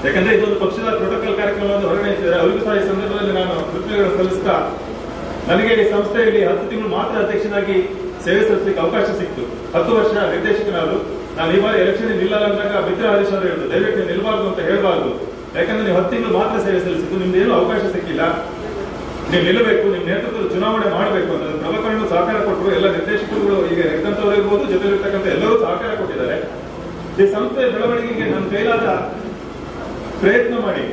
C: ಯಾಕಂದ್ರೆ ಇದೊಂದು ಪಕ್ಷದ ಪ್ರೋಟೋಕಾಲ್ ಕಾರ್ಯಕ್ರಮವನ್ನು ಹೊರಗಡೆ ಇಟ್ಟಿದ್ದಾರೆ. ಅವರಿಗೂ ಸಹ ಈ ಸಂದರ್ಭದಲ್ಲಿ ನಾನು ಕೃತಜ್ಞತೆಗಳನ್ನು ಸಲ್ಲಿಸ್ತಾ, ನನಗೆ ಈ ಸಂಸ್ಥೆಯಲ್ಲಿ 10 ತಿಂಗಳು ಮಾತ್ರ ಅಧ್ಯಕ್ಷನಾಗಿ ಸೇವೆ ಸಲ್ಲಿಸಲಿಕ್ಕೆ ಅವಕಾಶ ಸಿಕ್ತು. 10 ವರ್ಷ ನಿರ್ದೇಶಕನಾದ್ರು. ನಾನು ಈ ಬಾರಿ ಎಲೆಕ್ಷನ್ ನಿಲ್ಲಲ್ಲ ಅಂದಾಗ ಮಿತ್ರ ಹರೀಶ್ ಅವರು ಹೇಳಿದ್ರು, ದಯವಿಟ್ಟು ನೀವು ನಿಲ್ಬಾರ್ದು ಅಂತ ಹೇಳಬಾರ್ದು, ಯಾಕಂದ್ರೆ ನೀವು 10 ತಿಂಗಳು ಮಾತ್ರ ಸೇವೆ ಸಲ್ಲಿಸಿದ್ದು, ನಿಮ್ದೇನು ಅವಕಾಶ ಸಿಕ್ಕಿಲ್ಲ, ನೀವು ನಿಲ್ಲಬೇಕು, ನಿಮ್ ನೇತೃತ್ವದಲ್ಲಿ ಚುನಾವಣೆ ಮಾಡಬೇಕು ಅಂತ ಪ್ರಭಾಕರನ್ನು ಸಹಕಾರ ಕೊಟ್ಟರು. ಎಲ್ಲ ನಿರ್ದೇಶಕರುಗಳು ಈಗ ಇದ್ದಂಥವ್ರು ಇರ್ಬೋದು, ಜೊತೆಲಿರ್ತಕ್ಕಂಥ ಎಲ್ಲರೂ ಸಹಕಾರ ಕೊಟ್ಟಿದ್ದಾರೆ. ಈ ಸಂಸ್ಥೆಯ ಬೆಳವಣಿಗೆಗೆ ನನ್ನ ಕೈಲಾದ ಪ್ರಯತ್ನ ಮಾಡಿ,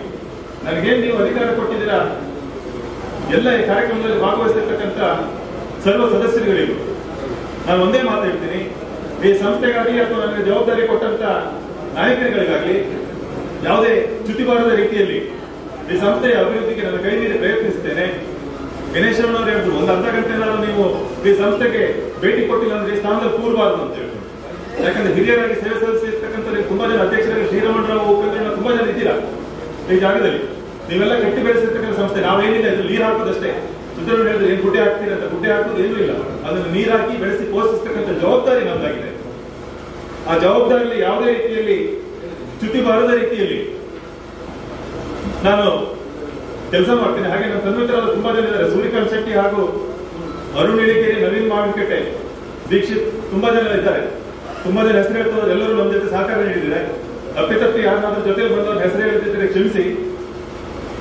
C: ನನಗೇನು ನೀವು ಅಧಿಕಾರ ಕೊಟ್ಟಿದ್ದೀರಾ, ಎಲ್ಲ ಈ ಕಾರ್ಯಕ್ರಮದಲ್ಲಿ ಭಾಗವಹಿಸಿರ್ತಕ್ಕಂಥ ಸರ್ವ ಸದಸ್ಯರುಗಳಿಗೂ ನಾನು ಒಂದೇ ಮಾತು ಹೇಳ್ತೀನಿ, ಈ ಸಂಸ್ಥೆಗಾಗಿ ಅಥವಾ ನನಗೆ ಜವಾಬ್ದಾರಿ ಕೊಟ್ಟಂತ ನಾಯಕರುಗಳಿಗಾಗಲಿ ಯಾವುದೇ ಚ್ಯುತಿ ಬಾರದ ರೀತಿಯಲ್ಲಿ ಈ ಸಂಸ್ಥೆಯ ಅಭಿವೃದ್ಧಿಗೆ ನನ್ನ ಕೈ ಮೀರಿ ಪ್ರಯತ್ನಿಸುತ್ತೇನೆ. ಗಣೇಶಣ್ಣವರು ಹೇಳಿದ್ರು, ಒಂದು ಅರ್ಧ ಗಂಟೆನಾದ್ರೂ ನೀವು ಈ ಸಂಸ್ಥೆಗೆ ಭೇಟಿ ಕೊಟ್ಟಿಲ್ಲ ಅಂದ್ರೆ ಈ ಸ್ಥಾನದಲ್ಲಿ ಕೂರಬಾರದು ಅಂತ ಹೇಳ್ತಾರೆ. ಯಾಕಂದ್ರೆ ಹಿರಿಯರಾಗಿ ಸೇವೆ ಸಲ್ಲಿಸಿರ್ತಕ್ಕಂಥ ತುಂಬಾ ಜನ ಅಧ್ಯಕ್ಷರಾಗಿ ಶ್ರೀರಾಮಣ್ಣ, ಉಪೇಂದ್ರಣ್ಣ ತುಂಬಾ ಜನ ಇದ್ದೀರಾ ಈ ಜಾಗದಲ್ಲಿ. ನೀವೆಲ್ಲ ಕಟ್ಟಿ ಬೆಳೆಸಿರ್ತಕ್ಕಂಥ ಸಂಸ್ಥೆ, ನಾವೇನಿಲ್ಲ ಇದು ನೀರು ಹಾಕೋದಷ್ಟೇ. ಸುತ್ತಲೂ ಹೇಳಿದ್ರೆ ಏನ್ ಗುಡ್ಡೆ ಹಾಕ್ತೀರ ಅಂತ, ಗುಡ್ಡೆ ಹಾಕೋದು ಏನೂ ಇಲ್ಲ, ಅದನ್ನು ನೀರು ಹಾಕಿ ಬೆಳೆಸಿ ಪೋಷಿಸ್ತಕ್ಕಂಥ ಜವಾಬ್ದಾರಿ ನಮ್ದಾಗಿದೆ. ಆ ಜವಾಬ್ದಾರಿಯಲ್ಲಿ ಯಾವುದೇ ರೀತಿಯಲ್ಲಿ ಚ್ಯುತಿ ಬಾರದ ರೀತಿಯಲ್ಲಿ ನಾನು ಕೆಲಸ ಮಾಡ್ತೀನಿ. ಹಾಗೆ ನನ್ನ ಸನ್ಮಿತರಾದ ತುಂಬಾ ಜನ ಇದ್ದಾರೆ, ಸೂರ್ಯಕಾಂತ್ ಶೆಟ್ಟಿ ಹಾಗೂ ಅರುಣ್ ಇಳಿಕೇರಿ, ನವೀನ್ ಮಾವಿನಕಟ್ಟೆ, ದೀಕ್ಷಿತ್, ತುಂಬಾ ಜನ ಇದ್ದಾರೆ. ತುಂಬಾ ಜನ ಹೆಸರು ಹೇಳ್ತವ್ರು ಎಲ್ಲರೂ ನಮ್ಮ ಜೊತೆ ಸಹಕಾರ ನೀಡಿದ್ದಾರೆ. ಅಪ್ಪಿತಪ್ಪಿ ಯಾರನ್ನಾದ್ರೂ ಜೊತೆ ಬಂದವ್ರ ಹೆಸರು ಹೇಳ್ತಿದ್ರೆ ಕ್ಷಮಿಸಿ,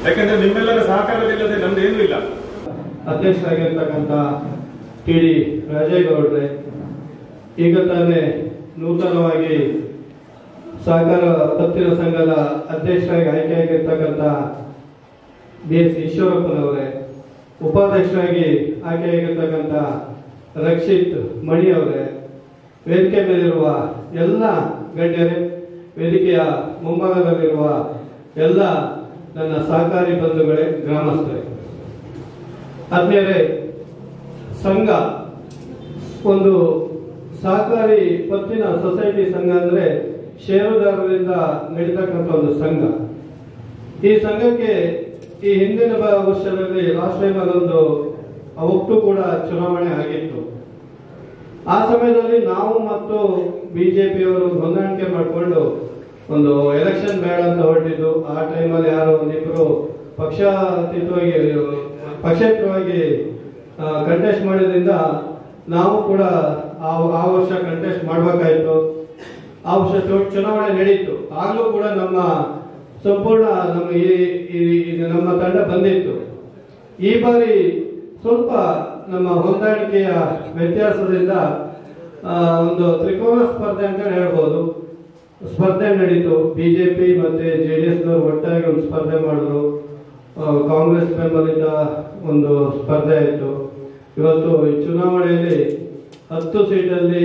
C: ಯಾಕಂದ್ರೆ ನಿಮ್ಮೆಲ್ಲರ ಸಹಕಾರವಿಲ್ಲದೆ ನಮ್ದು ಏನೂ ಇಲ್ಲ.
D: ಅಧ್ಯಕ್ಷರಾಗಿರ್ತಕ್ಕಂಥ ಟಿ.ಡಿ. ರಾಜೇಗೌಡ್ರೆ, ಈಗ ತಾನೇ ನೂತನವಾಗಿ ಸಹಕಾರ ಪತ್ತಿನ ಸಂಘದ ಅಧ್ಯಕ್ಷರಾಗಿ ಆಯ್ಕೆಯಾಗಿರ್ತಕ್ಕಂಥ BS ಈಶ್ವರಪ್ಪನವರೇ, ಉಪಾಧ್ಯಕ್ಷರಾಗಿ ಆಯ್ಕೆಯಾಗಿರ್ತಕ್ಕಂಥ ರಕ್ಷಿತ್ ಮಣಿ ಅವರೇ, ವೇದಿಕೆ ಮೇಲಿರುವ ಎಲ್ಲ ಗಣ್ಯರೇ, ವೇದಿಕೆಯ ಮುಂಭಾಗದಲ್ಲಿರುವ ಎಲ್ಲ ನನ್ನ ಸಹಕಾರಿ ಬಂಧುಗಳೇ, ಗ್ರಾಮಸ್ಥರೇ, ಆದ್ಮೇಲೆ ಸಂಘ ಒಂದು ಸಹಕಾರಿ ಪತ್ತಿನ ಸೊಸೈಟಿ ಸಂಘ ಅಂದ್ರೆ ಷೇರುದಾರರಿಂದ ನಡೀತಕ್ಕಂಥ ಒಂದು ಸಂಘ. ಈ ಸಂಘಕ್ಕೆ ಈ ಹಿಂದಿನ ವರ್ಷದಲ್ಲಿ ಲಾಸ್ಟ್ ಟೈಮ್ ಒಂದು ಅವತ್ತು ಕೂಡ ಚುನಾವಣೆ ಆಗಿತ್ತು. ಆ ಸಮಯದಲ್ಲಿ ನಾವು ಮತ್ತು ಬಿಜೆಪಿಯವರು ಹೊಂದಾಣಿಕೆ ಮಾಡಿಕೊಂಡು ಒಂದು ಎಲೆಕ್ಷನ್ ಬೇಡ ಅಂತ ಹೊರಟಿದ್ದು. ಆ ಟೈಮಲ್ಲಿ ಯಾರೋ ಒಂದಿಬ್ಬರು ಪಕ್ಷೇತರವಾಗಿ ಕಂಟೆಸ್ಟ್ ಮಾಡಿದ್ರಿಂದ ನಾವು ಕೂಡ ಆ ವರ್ಷ ಕಂಟೆಸ್ಟ್ ಮಾಡಬೇಕಾಯ್ತು. ಆ ವರ್ಷ ಚುನಾವಣೆ ನಡೀತು. ಆಗಲೂ ಕೂಡ ನಮ್ಮ ಸಂಪೂರ್ಣ ನಮ್ಮ ತಂಡ ಬಂದಿತ್ತು. ಈ ಬಾರಿ ಸ್ವಲ್ಪ ನಮ್ಮ ಹೊಂದಾಣಿಕೆಯ ವ್ಯತ್ಯಾಸದಿಂದ ಒಂದು ತ್ರಿಕೋನ ಸ್ಪರ್ಧೆ ಅಂತ ಹೇಳ್ಬೋದು, ಸ್ಪರ್ಧೆ ನಡೀತು. ಬಿಜೆಪಿ ಮತ್ತೆ JDS ಒಟ್ಟಾಗಿ ಒಂದು ಸ್ಪರ್ಧೆ ಮಾಡಿದ್ರು. ಕಾಂಗ್ರೆಸ್ ಬೆಂಬಲಿತ ಒಂದು ಸ್ಪರ್ಧೆ ಆಯಿತು. ಇವತ್ತು ಈ ಚುನಾವಣೆಯಲ್ಲಿ 10 ಸೀಟಲ್ಲಿ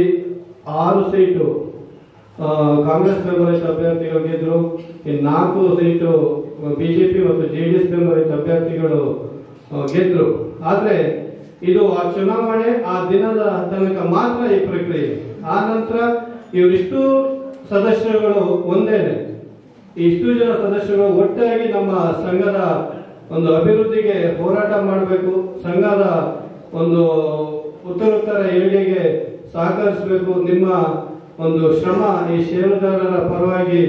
D: 6 ಸೀಟು ಕಾಂಗ್ರೆಸ್ ಬೆಂಬಲಿತ ಅಭ್ಯರ್ಥಿಗಳು ಗೆದ್ರು. 4 ಸೀಟು ಬಿಜೆಪಿ ಮತ್ತು JDS ಬೆಂಬಲಿತ ಅಭ್ಯರ್ಥಿಗಳು ಗೆದ್ರು. ಆದ್ರೆ ಇದು ಆ ಚುನಾವಣೆ ಆ ದಿನದ ತನಕ ಮಾತ್ರ ಈ ಪ್ರಕ್ರಿಯೆ. ಆ ನಂತರ ಇವರಿಷ್ಟು ಸದಸ್ಯರುಗಳು ಒಂದೇನೆ, ಇಷ್ಟು ಜನ ಸದಸ್ಯರು ಒಟ್ಟಾಗಿ ನಮ್ಮ ಸಂಘದ ಒಂದು ಅಭಿವೃದ್ಧಿಗೆ ಹೋರಾಟ ಮಾಡಬೇಕು, ಸಂಘದ ಒಂದು ಉತ್ತರೋತ್ತರ ಏಳಿಗೆಗೆ ಸಹಕರಿಸಬೇಕು. ನಿಮ್ಮ ಒಂದು ಶ್ರಮ ಈ ಷೇರುದಾರರ ಪರವಾಗಿ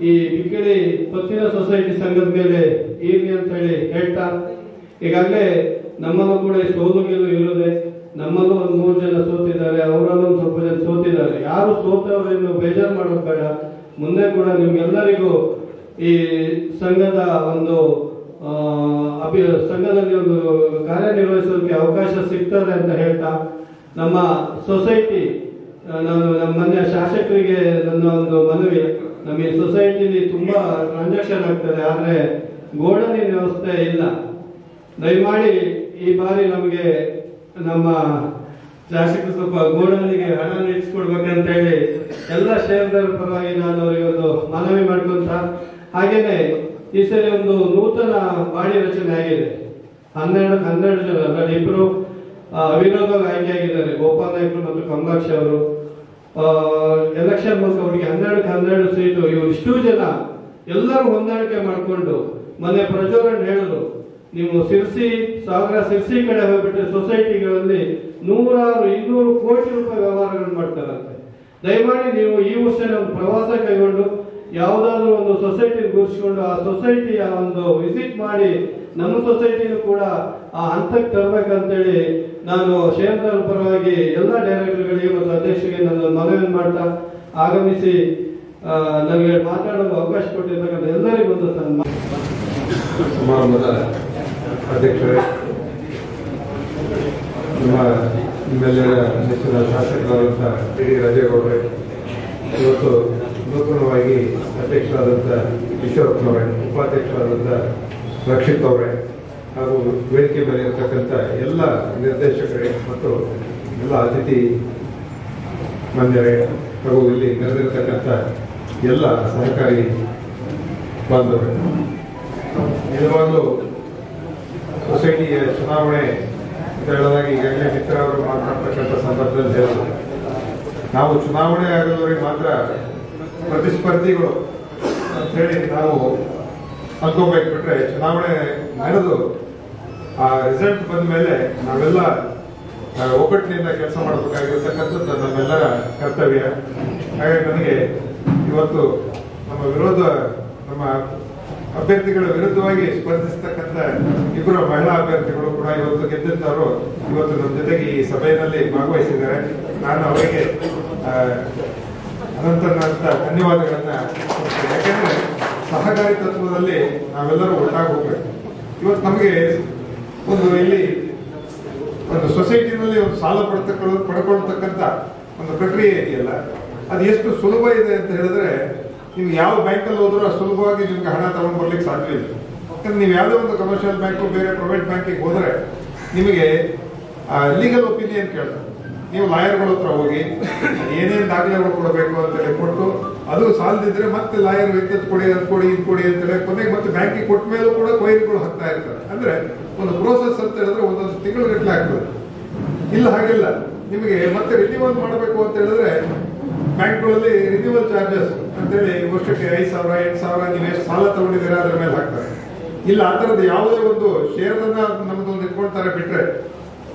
D: ಈ ಬಿಕ್ಕಳಿ ಪತ್ತಿನ ಸೊಸೈಟಿ ಸಂಘದ ಮೇಲೆ ಇರಲಿ ಅಂತ ಹೇಳಿ ಹೇಳ್ತಾ, ಈಗಾಗಲೇ ನಮ್ಮನ್ನು ಕೂಡ ಸೋಲು ಗೆಲುವು ಇರುವುದೇ. ನಮ್ಮಲ್ಲೂ ಒಂದು 3 ಜನ ಸೋತಿದ್ದಾರೆ, ಅವರಲ್ಲೂ ಸ್ವಲ್ಪ ಜನ ಸೋತಿದ್ದಾರೆ. ಯಾರು ಸೋತವರನ್ನು ಬೇಜಾರು ಮಾಡೋದು ಬೇಡ. ಮುಂದೆ ಕೂಡ ನಿಮ್ಗೆಲ್ಲರಿಗೂ ಈ ಸಂಘದ ಒಂದು ಸಂಘದಲ್ಲಿ ಒಂದು ಕಾರ್ಯನಿರ್ವಹಿಸೋದಕ್ಕೆ ಅವಕಾಶ ಸಿಗ್ತದೆ ಅಂತ ಹೇಳ್ತಾ, ನಮ್ಮ ಸೊಸೈಟಿ, ನಾನು ನಮ್ಮ ಮನೆಯ ಶಾಸಕರಿಗೆ ನನ್ನ ಒಂದು ಮನವಿ, ನಮ್ಮ ಈ ಸೊಸೈಟಿಲಿ ತುಂಬಾ ಟ್ರಾನ್ಸಾಕ್ಷನ್ ಆಗ್ತದೆ, ಆದ್ರೆ ಗೋಡನಿನ ವ್ಯವಸ್ಥೆ ಇಲ್ಲ. ದಯಮಾಡಿ ಈ ಬಾರಿ ನಮಗೆ ನಮ್ಮ ಶಾಸಕರು ಸ್ವಲ್ಪ ಗೋಡನಿಗೆ ಹಣ ಇರಿಸ್ಕೊಡ್ಬೇಕಂತ ಹೇಳಿ ಎಲ್ಲ ಷೇರುದಾರರ ಪರವಾಗಿ ನಾನು ಅವರಿಗೆ ಒಂದು ಮನವಿ ಮಾಡ್ಕೊಂತ, ಹಾಗೇನೆ ಈ ಸರಿ ಒಂದು ನೂತನ ಬಾಡಿ ರಚನೆ ಆಗಿದೆ. 12 ಜನ, ಅದರಲ್ಲಿ ಇಬ್ರು ಅವಿರೋಧವಾಗಿ ಆಯ್ಕೆಯಾಗಿದ್ದಾರೆ, ಗೋಪಾಲ್ ನಾಯ್ಕರು ಮತ್ತು ಕಂಬಾಕ್ಷ ಅವರು. ಎಲೆಕ್ಷನ್ ಮೂಲಕ ಅವರಿಗೆ 12 ಸೀಟು. ಇವರು ಇಷ್ಟು ಜನ ಎಲ್ಲರೂ ಹೊಂದಾಣಿಕೆ ಮಾಡಿಕೊಂಡು ಮನೆ ಪ್ರಜ್ವಲನ್ ಹೇಳಿದ್ರು, ನೀವು ಸಿರ್ಸಿ ಕಡೆ ಹೋಗ್ಬಿಟ್ರೆ ಸೊಸೈಟಿಗಳಲ್ಲಿ 100-200 ಕೋಟಿ ರೂಪಾಯಿ ವ್ಯವಹಾರಗಳು ಮಾಡ್ತಾರಂತೆ. ದಯಮಾಡಿ ನೀವು ಈ ವರ್ಷ ಒಂದು ಪ್ರವಾಸ ಕೈಗೊಂಡು ಯಾವುದಾದ್ರೂ ಒಂದು ಸೊಸೈಟಿ ಗುರುತಿಸಿಕೊಂಡು ಆ ಸೊಸೈಟಿಯ ಒಂದು ವಿಸಿಟ್ ಮಾಡಿ ನಮ್ಮ ಸೊಸೈಟಿನೂ ಕೂಡ ಆ ಹಂತಕ್ಕೆ ತರಬೇಕಂತೇಳಿ ನಾನು ಷೇರುದಾರರ ಪರವಾಗಿ ಎಲ್ಲ ಡೈರೆಕ್ಟರ್ಗಳಿಗೆ ಮತ್ತು ಅಧ್ಯಕ್ಷರಿಗೆ ನನ್ನ ಮನವಿ ಮಾಡ್ತಾ, ಆಗಮಿಸಿ ನನಗೆ ಮಾತಾಡಲು ಅವಕಾಶ ಕೊಟ್ಟಿರ್ತಕ್ಕಂಥ ಎಲ್ಲರಿಗೂ ಒಂದು
E: ಸಮಾರಂಭದ ಅಧ್ಯಕ್ಷರೇ, ನಿಮ್ಮೆಲ್ಲರ ನೆಚ್ಚಿನ ಶಾಸಕರಾದಂಥ ಡಿ ರಾಜೇಗೌಡರೇ, ಇವತ್ತು ನೂತನವಾಗಿ ಅಧ್ಯಕ್ಷರಾದಂಥ ಈಶ್ವರಪ್ಪನವರೇ, ಉಪಾಧ್ಯಕ್ಷರಾದಂಥ ರಕ್ಷಿತ್ ಅವರೇ, ಹಾಗೂ ವೇದಿಕೆ ಮೇಲೆ ಇರತಕ್ಕಂಥ ಎಲ್ಲ ನಿರ್ದೇಶಕರೇ ಮತ್ತು ಎಲ್ಲ ಅತಿಥಿ ಮಾನ್ಯರೇ, ಹಾಗೂ ಇಲ್ಲಿ ನೆರೆದಿರತಕ್ಕಂಥ ಎಲ್ಲ ಸಹಕಾರಿ ಬಾಂಧವರೇ, ನಿಜವಾಗಲೂ ಸೊಸೈಟಿಯ ಚುನಾವಣೆ ಅಂತ ಹೇಳಿದಾಗ ಈಗಾಗಲೇ ಮಿತ್ರ ಅವರು ಮಾತನಾಡ್ತಕ್ಕಂಥ ಸಂದರ್ಭದಲ್ಲಿ ಹೇಳಿದ್ರು, ನಾವು ಚುನಾವಣೆ ಆಗೋದವರಿಗೆ ಮಾತ್ರ ಪ್ರತಿಸ್ಪರ್ಧಿಗಳು ಅಂತ ಹೇಳಿ ನಾವು ಅನ್ಕೋಬೇಕು ಬಿಟ್ರೆ, ಚುನಾವಣೆ ನಡೆದು ಆ ರಿಸಲ್ಟ್ ಬಂದ ಮೇಲೆ ನಾವೆಲ್ಲ ಒಗ್ಗಟ್ಟಿನಿಂದ ಕೆಲಸ ಮಾಡಬೇಕಾಗಿರ್ತಕ್ಕಂಥದ್ದು ನಮ್ಮೆಲ್ಲರ ಕರ್ತವ್ಯ. ಹಾಗಾಗಿ ನನಗೆ ಇವತ್ತು ನಮ್ಮ ಅಭ್ಯರ್ಥಿಗಳ ವಿರುದ್ಧವಾಗಿ ಸ್ಪರ್ಧಿಸತಕ್ಕಂಥ ಇಬ್ಬರು ಮಹಿಳಾ ಅಭ್ಯರ್ಥಿಗಳು ಕೂಡ ಇವತ್ತು ಗೆದ್ದಂತವರು ಇವತ್ತು ನಮ್ಮ ಜೊತೆಗೆ ಈ ಸಭೆಯಲ್ಲಿ ಭಾಗವಹಿಸಿದ್ದಾರೆ. ನಾನು ಅವರಿಗೆ ಅನಂತ ಧನ್ಯವಾದಗಳನ್ನ ಕೊಡ್ತೇನೆ. ಯಾಕೆಂದ್ರೆ ಸಹಕಾರಿ ತತ್ವದಲ್ಲಿ ನಾವೆಲ್ಲರೂ ಒಟ್ಟಾಗಿ ಹೋಗ್ಬೇಕು. ಇವತ್ತು ನಮಗೆ ಇಲ್ಲಿ ಒಂದು ಸೊಸೈಟಿನಲ್ಲಿ ಒಂದು ಸಾಲ ಪಡ್ಕೊಳ್ತಕ್ಕಂಥ ಒಂದು ಪ್ರಕ್ರಿಯೆ ಇದೆಯಲ್ಲ, ಅದು ಎಷ್ಟು ಸುಲಭ ಇದೆ ಅಂತ ಹೇಳಿದ್ರೆ ನೀವು ಯಾವ ಬ್ಯಾಂಕಲ್ಲಿ ಹೋದ್ರೂ ಅಷ್ಟು ಸುಲಭವಾಗಿ ನಿಮ್ಗೆ ಹಣ ತಗೊಂಡು ಬರ್ಲಿಕ್ಕೆ ಸಾಧ್ಯ ಇಲ್ಲ. ಯಾಕಂದ್ರೆ ನೀವು ಯಾವುದೇ ಒಂದು ಕಮರ್ಷಿಯಲ್ ಬ್ಯಾಂಕು ಬೇರೆ ಪ್ರೈವೇಟ್ ಬ್ಯಾಂಕಿಗೆ ಹೋದ್ರೆ ನಿಮಗೆ ಲೀಗಲ್ ಒಪಿನಿಯನ್ ಕೇಳ್ತಾರೆ. ನೀವು ಲಾಯರ್ಗಳ ಹತ್ರ ಹೋಗಿ ಏನೇನು ದಾಖಲೆಗಳು ಕೊಡಬೇಕು ಅಂತೇಳಿ ಕೊಟ್ಟು ಅದು ಸಾಲದಿದ್ರೆ ಮತ್ತೆ ಲಾಯರ್ ಇಂಥದ್ದು ಕೊಡಿ ಅದು ಕೊಡಿ ಇದು ಕೊಡಿ ಅಂತೇಳಿ ಕೊನೆಗೆ ಮತ್ತೆ ಬ್ಯಾಂಕಿಗೆ ಕೊಟ್ಟ ಮೇಲೂ ಕೂಡ ಕೊಯ್ರುಗಳು ಹಾಕ್ತಾ ಇರ್ತಾರೆ. ಅಂದ್ರೆ ಒಂದು ಪ್ರೋಸೆಸ್ ಅಂತ ಹೇಳಿದ್ರೆ ಒಂದೊಂದು ತಿಂಗಳು ಆಗ್ತದೆ. ಇಲ್ಲ ಹಾಗಿಲ್ಲ, ನಿಮಗೆ ಮತ್ತೆ ರಿನ್ಯೂವಲ್ ಮಾಡಬೇಕು ಅಂತ ಹೇಳಿದ್ರೆ ಬ್ಯಾಂಕ್ಗಳಲ್ಲಿ ರಿನ್ಯೂವಲ್ ಚಾರ್ಜಸ್ ಅಂತೇಳಿ ವರ್ಷಕ್ಕೆ 5,000 8,000 ನೀವು ಎಷ್ಟು ಸಾಲ ತಗೊಂಡಿದ್ದೀರಾ ಅದ್ರ ಮೇಲೆ ಹಾಕ್ತಾರೆ. ಇಲ್ಲ ಆ ಥರದ್ದು ಯಾವುದೇ ಒಂದು ಶೇರ್ದನ್ನ ನಮ್ದೊಂದು ಇಟ್ಕೊಳ್ತಾರೆ ಬಿಟ್ರೆ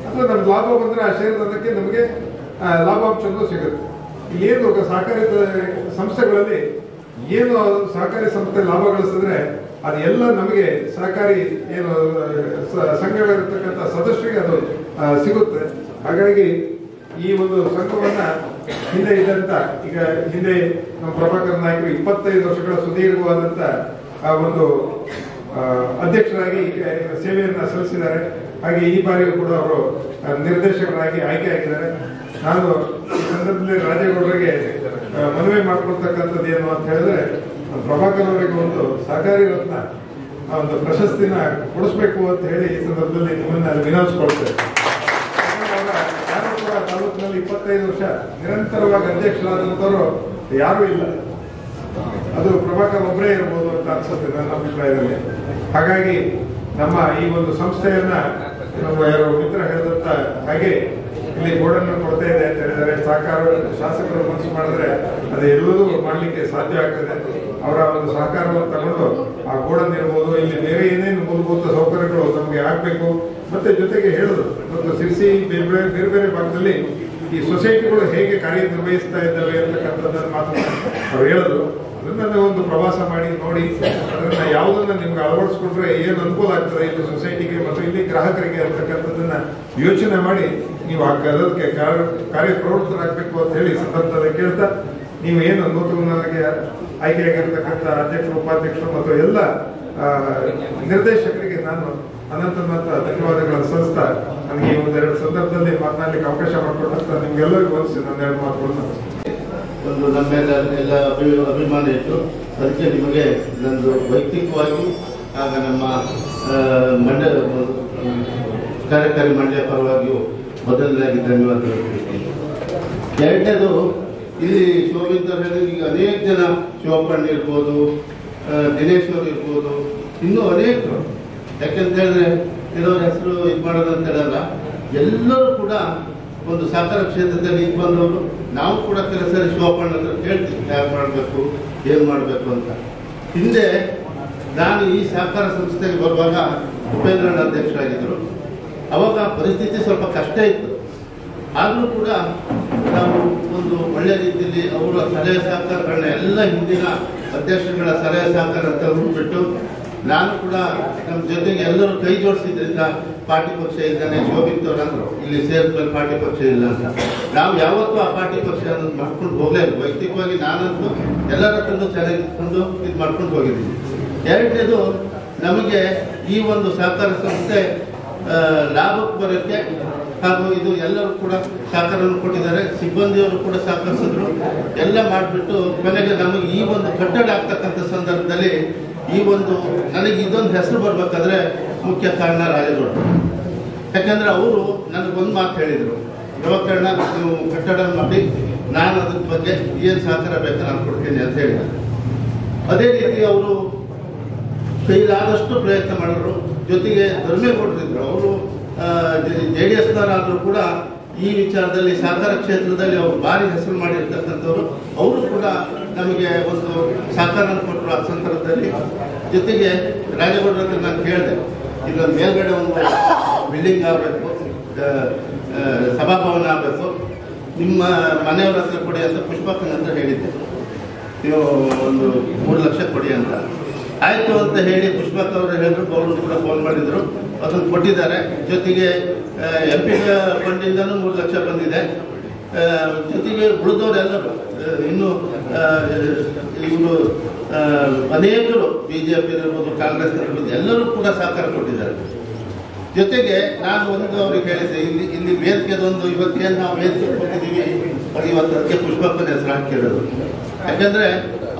E: ಅಥವಾ ನಮ್ಗೆ ಲಾಭ ಬಂದ್ರೆ ಆ ಶೇರ್ದಕ್ಕೆ ನಮಗೆ ಲಾಭಾಂಶನೂ ಸಿಗುತ್ತೆ. ಏನು ಸಹಕಾರಿ ಸಂಸ್ಥೆಗಳಲ್ಲಿ ಏನು ಸಹಕಾರಿ ಸಂಸ್ಥೆ ಲಾಭ ಗಳಿಸಿದ್ರೆ ಅದೆಲ್ಲ ನಮಗೆ ಸಹಕಾರಿ ಏನು ಸಂಘಗಳಿರ್ತಕ್ಕಂಥ ಸದಸ್ಯರಿಗೆ ಅದು ಸಿಗುತ್ತೆ. ಹಾಗಾಗಿ ಈ ಒಂದು ಸಂಘವನ್ನ ಹಿಂದೆ ಇದ್ದಂತ ಈಗ ಹಿಂದೆ ನಮ್ಮ ಪ್ರಭಾಕರ್ ನಾಯಕರು 25 ವರ್ಷಗಳ ಸುದೀರ್ಘವಾದಂತ ಒಂದು ಅಧ್ಯಕ್ಷರಾಗಿ ಸೇವೆಯನ್ನ ಸಲ್ಲಿಸಿದ್ದಾರೆ. ಹಾಗೆ ಈ ಬಾರಿಯೂ ಕೂಡ ಅವರು ನಿರ್ದೇಶಕರಾಗಿ ಆಯ್ಕೆ ಆಗಿದ್ದಾರೆ. ನಾನು ಈ ಸಂದರ್ಭದಲ್ಲಿ ರಾಜೇಗೌಡರಿಗೆ ಮನವಿ ಮಾಡ್ಕೊಳ್ತಕ್ಕಂಥದ್ದು ಏನು ಅಂತ ಹೇಳಿದ್ರೆ ಪ್ರಭಾಕರ್ ಅವರಿಗೆ ಒಂದು ಸಹಕಾರಿ ರತ್ನ ಒಂದು ಪ್ರಶಸ್ತಿನ ಕೊಡಿಸ್ಬೇಕು ಅಂತ ಹೇಳಿ ಈ ಸಂದರ್ಭದಲ್ಲಿ ನಿಮ್ಮನ್ನ ವಿನಂತಿಸ್ಕೊಳ್ತೇವೆ. ಯಾರು ಕೂಡ ತಾಲೂಕಿನಲ್ಲಿ 25 ವರ್ಷ ನಿರಂತರವಾಗಿ ಅಧ್ಯಕ್ಷರಾದಂಥವ್ರು ಯಾರೂ ಇಲ್ಲ. ಅದು ಪ್ರಭಾಕರ್ ಒಬ್ಬರೇ ಇರ್ಬೋದು ಅಂತ ಅನ್ಸುತ್ತೆ ನನ್ನ ಅಭಿಪ್ರಾಯದಲ್ಲಿ. ಹಾಗಾಗಿ ನಮ್ಮ ಈ ಒಂದು ಸಂಸ್ಥೆಯನ್ನ ನಮ್ಮ ಯಾರು ಮಿತ್ರ ಹೇಳಿದಂತ ಹಾಗೆ ಇಲ್ಲಿ ಗೋಡನ್ನು ಕೊಡ್ತಾ ಇದೆ ಅಂತ ಹೇಳಿದರೆ ಸಹಕಾರ ಶಾಸಕರು ಮನಸ್ಸು ಮಾಡಿದ್ರೆ ಅದು ಎಲ್ಲದೂ ಮಾಡ್ಲಿಕ್ಕೆ ಸಾಧ್ಯ ಆಗ್ತದೆ. ಅವರ ಒಂದು ಸಹಕಾರವನ್ನು ತಗೊಂಡು ಆ ಗೋಡನ್ ಇರ್ಬೋದು, ಇಲ್ಲಿ ಬೇರೆ ಏನೇನು ಮೂಲಭೂತ ಸೌಕರ್ಯಗಳು ನಮಗೆ ಆಗ್ಬೇಕು. ಮತ್ತೆ ಜೊತೆಗೆ ಹೇಳಿದ್ರು ಮತ್ತು ಸಿರ್ಸಿ ಬೇರೆ ಬೇರೆ ಭಾಗದಲ್ಲಿ ಈ ಸೊಸೈಟಿಗಳು ಹೇಗೆ ಕಾರ್ಯನಿರ್ವಹಿಸ್ತಾ ಇದ್ದಾವೆ ಅಂತಕ್ಕಂಥದ್ದನ್ನು ಮಾತ್ರ ಅವ್ರು ಹೇಳಿದ್ರು. ಅದನ್ನ ಒಂದು ಪ್ರವಾಸ ಮಾಡಿ ನೋಡಿ ಅದನ್ನ ಯಾವುದನ್ನ ನಿಮ್ಗೆ ಅಳವಡಿಸ್ಕೊಂಡ್ರೆ ಏನು ಅನುಕೂಲ ಆಗ್ತದೆ ಇಲ್ಲಿ ಸೊಸೈಟಿಗೆ ಮತ್ತು ಇಲ್ಲಿ ಗ್ರಾಹಕರಿಗೆ ಅಂತಕ್ಕಂಥದ್ದನ್ನ ಯೋಚನೆ ಮಾಡಿ ನೀವು ಅದಕ್ಕೆ ಕಾರ್ಯಪ್ರವೃತ್ತರಾಗಬೇಕು ಅಂತ ಹೇಳಿ ಸಂದರ್ಭದಲ್ಲಿ ಕೇಳ್ತಾ, ನೀವು ಏನು ನೂತನವಾಗಿ ಆಯ್ಕೆಯಾಗಿರ್ತಕ್ಕಂಥ ಅಧ್ಯಕ್ಷರು ಉಪಾಧ್ಯಕ್ಷರು ಮತ್ತು ಎಲ್ಲ ನಿರ್ದೇಶಕರಿಗೆ ನಾನು ಅನಂತ ಧನ್ಯವಾದಗಳನ್ನು ಸಲ್ಲಿಸ್ತಾ ನನಗೆ ಈ ಒಂದೆರಡು ಸಂದರ್ಭದಲ್ಲಿ ಮಾತನಾಡಲಿಕ್ಕೆ ಅವಕಾಶ ಮಾಡಿಕೊಟ್ಟಂತ ನಿಮ್ಗೆಲ್ಲರಿಗೂ ಅನಿಸಿ ನಾನು ಎರಡು ಮಾತುಗಳನ್ನು
F: ಒಂದು ನಮ್ಮೆಲ್ಲ ಅಭಿಮಾನ ಇತ್ತು. ಅದಕ್ಕೆ ನಿಮಗೆ ನಂದು ವೈಯಕ್ತಿಕವಾಗಿ ಆಗ ನಮ್ಮ ಮಂಡ್ಯ ಕಾರ್ಯಕಾರಿ ಮಂಡ್ಯ ಪರವಾಗಿಯೂ ಮೊದಲನೇದಾಗಿ ಧನ್ಯವಾದಗಳು ತಿಳಿಸ್ತೀನಿ. ಎರಡನೇದು ಇಲ್ಲಿ ಶೋಭಿತರು ಹೇಳಿದ್ರೆ ಈಗ ಅನೇಕ ಜನ ಶಿವಪ್ಪಣ್ಣ ಇರ್ಬೋದು, ದಿನೇಶ್ ಅವರು ಇರ್ಬೋದು, ಇನ್ನೂ ಅನೇಕರು, ಯಾಕೆಂತ ಹೇಳಿದ್ರೆ ಕೆಲವರ ಹೆಸರು ಇದು ಮಾಡೋದಂತ ಹೇಳಲ್ಲ, ಎಲ್ಲರೂ ಕೂಡ ಒಂದು ಸಹಕಾರ ಕ್ಷೇತ್ರದಲ್ಲಿ ಇದು ಬಂದವರು. ನಾವು ಕೂಡ ಕೆಲಸ ಶಿವಪ್ಪಣ್ಣ ಹತ್ರ ಕೇಳ್ತೀವಿ ಹೇಗೆ ಮಾಡಬೇಕು ಏನು ಮಾಡಬೇಕು ಅಂತ. ಹಿಂದೆ ನಾನು ಈ ಸಹಕಾರ ಸಂಸ್ಥೆಗೆ ಬರುವಾಗ ಉಪೇಂದ್ರಣ್ಣ ಅಧ್ಯಕ್ಷರಾಗಿದ್ದರು. ಅವಾಗ ಪರಿಸ್ಥಿತಿ ಸ್ವಲ್ಪ ಕಷ್ಟ ಇತ್ತು. ಆದರೂ ಕೂಡ ನಾವು ಒಂದು ಒಳ್ಳೆ ರೀತಿಯಲ್ಲಿ ಅವರ ಸಲಹೆ ಸಹಕಾರಗಳನ್ನ ಎಲ್ಲ ಹಿಂದಿನ ಅಧ್ಯಕ್ಷಗಳ ಸಲಹೆ ಸಹಕಾರ ಅಂತ ಹುಡುಕ್ಬಿಟ್ಟು ನಾನು ಕೂಡ ನಮ್ಮ ಜೊತೆಗೆ ಎಲ್ಲರೂ ಕೈ ಜೋಡಿಸಿದ್ರಿಂದ ಪಾರ್ಟಿ ಪಕ್ಷ ಇದ್ದಾನೆ ಶೋಭಿತವ್ರಂದ್ರು ಇಲ್ಲಿ ಸೇರಿದ್ಮೇಲೆ ಪಾರ್ಟಿ ಪಕ್ಷ ಇಲ್ಲ ಅಂತ. ನಾವು ಯಾವತ್ತೂ ಆ ಪಾರ್ಟಿ ಪಕ್ಷ ಅನ್ನೋದು ಮಾಡ್ಕೊಂಡು ಹೋಗಲೇ ಇಲ್ಲ. ವೈಯಕ್ತಿಕವಾಗಿ ನಾನಂತೂ ಎಲ್ಲರ ಹತ್ರನೂ ಚೆನ್ನಾಗಿ ಇಟ್ಕೊಂಡು ಇದು ಮಾಡ್ಕೊಂಡು ಹೋಗಿದ್ದೀನಿ. ಎರಡನೇದು, ನಮಗೆ ಈ ಒಂದು ಸಹಕಾರ ಸಂಸ್ಥೆ ಲಾಭಕ್ಕೆ ಬರೋಕ್ಕೆ ಹಾಗೂ ಇದು ಎಲ್ಲರೂ ಕೂಡ ಸಹಕಾರವನ್ನು ಕೊಟ್ಟಿದ್ದಾರೆ. ಸಿಬ್ಬಂದಿಯವರು ಕೂಡ ಸಹಕರಿಸಿದ್ರು. ಎಲ್ಲ ಮಾಡಿಬಿಟ್ಟು ಕೊನೆಗೆ ನಮಗೆ ಈ ಒಂದು ಕಟ್ಟಡ ಆಗ್ತಕ್ಕಂಥ ಸಂದರ್ಭದಲ್ಲಿ ಈ ಒಂದು ನನಗೆ ಇದೊಂದು ಹೆಸರು ಬರ್ಬೇಕಾದ್ರೆ ಮುಖ್ಯ ಕಾರಣ ರಾಜೇಗೌಡರು. ಯಾಕಂದ್ರೆ ಅವರು ನನಗೊಂದು ಮಾತು ಹೇಳಿದರು, ಯುವಕರಣ ನೀವು ಕಟ್ಟಡ ಮಾಡಿ ನಾನು ಅದ್ರ ಬಗ್ಗೆ ಏನು ಸಹಕಾರ ಬೇಕು ನಾನು ಕೊಡ್ತೀನಿ ಅಂತ ಹೇಳಿದ್ದಾರೆ. ಅದೇ ರೀತಿ ಅವರು ಕೈಲಾದಷ್ಟು ಪ್ರಯತ್ನ ಮಾಡಿದ್ರು. ಜೊತೆಗೆ ಧರ್ಮೇಗೌಡರಿದ್ರು, ಅವರು JDSನವರಾದರೂ ಕೂಡ ಈ ವಿಚಾರದಲ್ಲಿ ಸಹಕಾರ ಕ್ಷೇತ್ರದಲ್ಲಿ ಅವರು ಭಾರಿ ಹೆಸರು ಮಾಡಿರ್ತಕ್ಕಂಥವ್ರು. ಅವರು ಕೂಡ ನಮಗೆ ಒಂದು ಸಹಕಾರ ಕೊಟ್ಟರು ಆ ಸಂದರ್ಭದಲ್ಲಿ. ಜೊತೆಗೆ ರಾಜೇಗೌಡರ ಹತ್ರ ನಾನು ಕೇಳಿದೆ, ಇಲ್ಲೊಂದು ಮೇಲ್ಗಡೆ ಒಂದು ಬಿಲ್ಡಿಂಗ್ ಆಗಬೇಕು, ಸಭಾಭವನ ಆಗಬೇಕು, ನಿಮ್ಮ ಮನೆಯವರ ಹತ್ರ ಕೊಡಿ ಅಂತ ಪುಷ್ಪಕ್ಕನ ಅಂತ ಹೇಳಿದ್ದೆ. ನೀವು ಒಂದು 3 ಲಕ್ಷ ಕೊಡಿ ಅಂತ. ಆಯಿತು ಅಂತ ಹೇಳಿ ಪುಷ್ಪಕ್ಕ ಅವರು ಹೇಳಿದ್ರು. ಅವರು ಕೂಡ ಫೋನ್ ಮಾಡಿದ್ರು, ಅದನ್ನು ಕೊಟ್ಟಿದ್ದಾರೆ. ಜೊತೆಗೆ MP ಫಂಡಿಂದನೂ 3 ಲಕ್ಷ ಬಂದಿದೆ. ಜೊತೆಗೆ ಉಳಿದವರೆಲ್ಲರೂ ಇನ್ನು ಇವರು ಅನೇಕರು BJP ಇರ್ಬೋದು, ಕಾಂಗ್ರೆಸ್ ಇರ್ಬೋದು, ಎಲ್ಲರೂ ಕೂಡ ಸಹಕಾರ ಕೊಟ್ಟಿದ್ದಾರೆ. ಜೊತೆಗೆ ನಾನು ಒಂದು ಅವ್ರಿಗೆ ಹೇಳಿದೆ, ಇಲ್ಲಿ ವೇದಿಕೆದೊಂದು ಇವತ್ತೇನು ನಾವು ವೇದಿಕೆ ಕೊಟ್ಟಿದ್ದೀವಿ ಅದು ಇವತ್ತು ಅದಕ್ಕೆ ಪುಷ್ಪಪ್ಪನ ಹೆಸರು ಹಾಕಿರೋದು. ಯಾಕಂದರೆ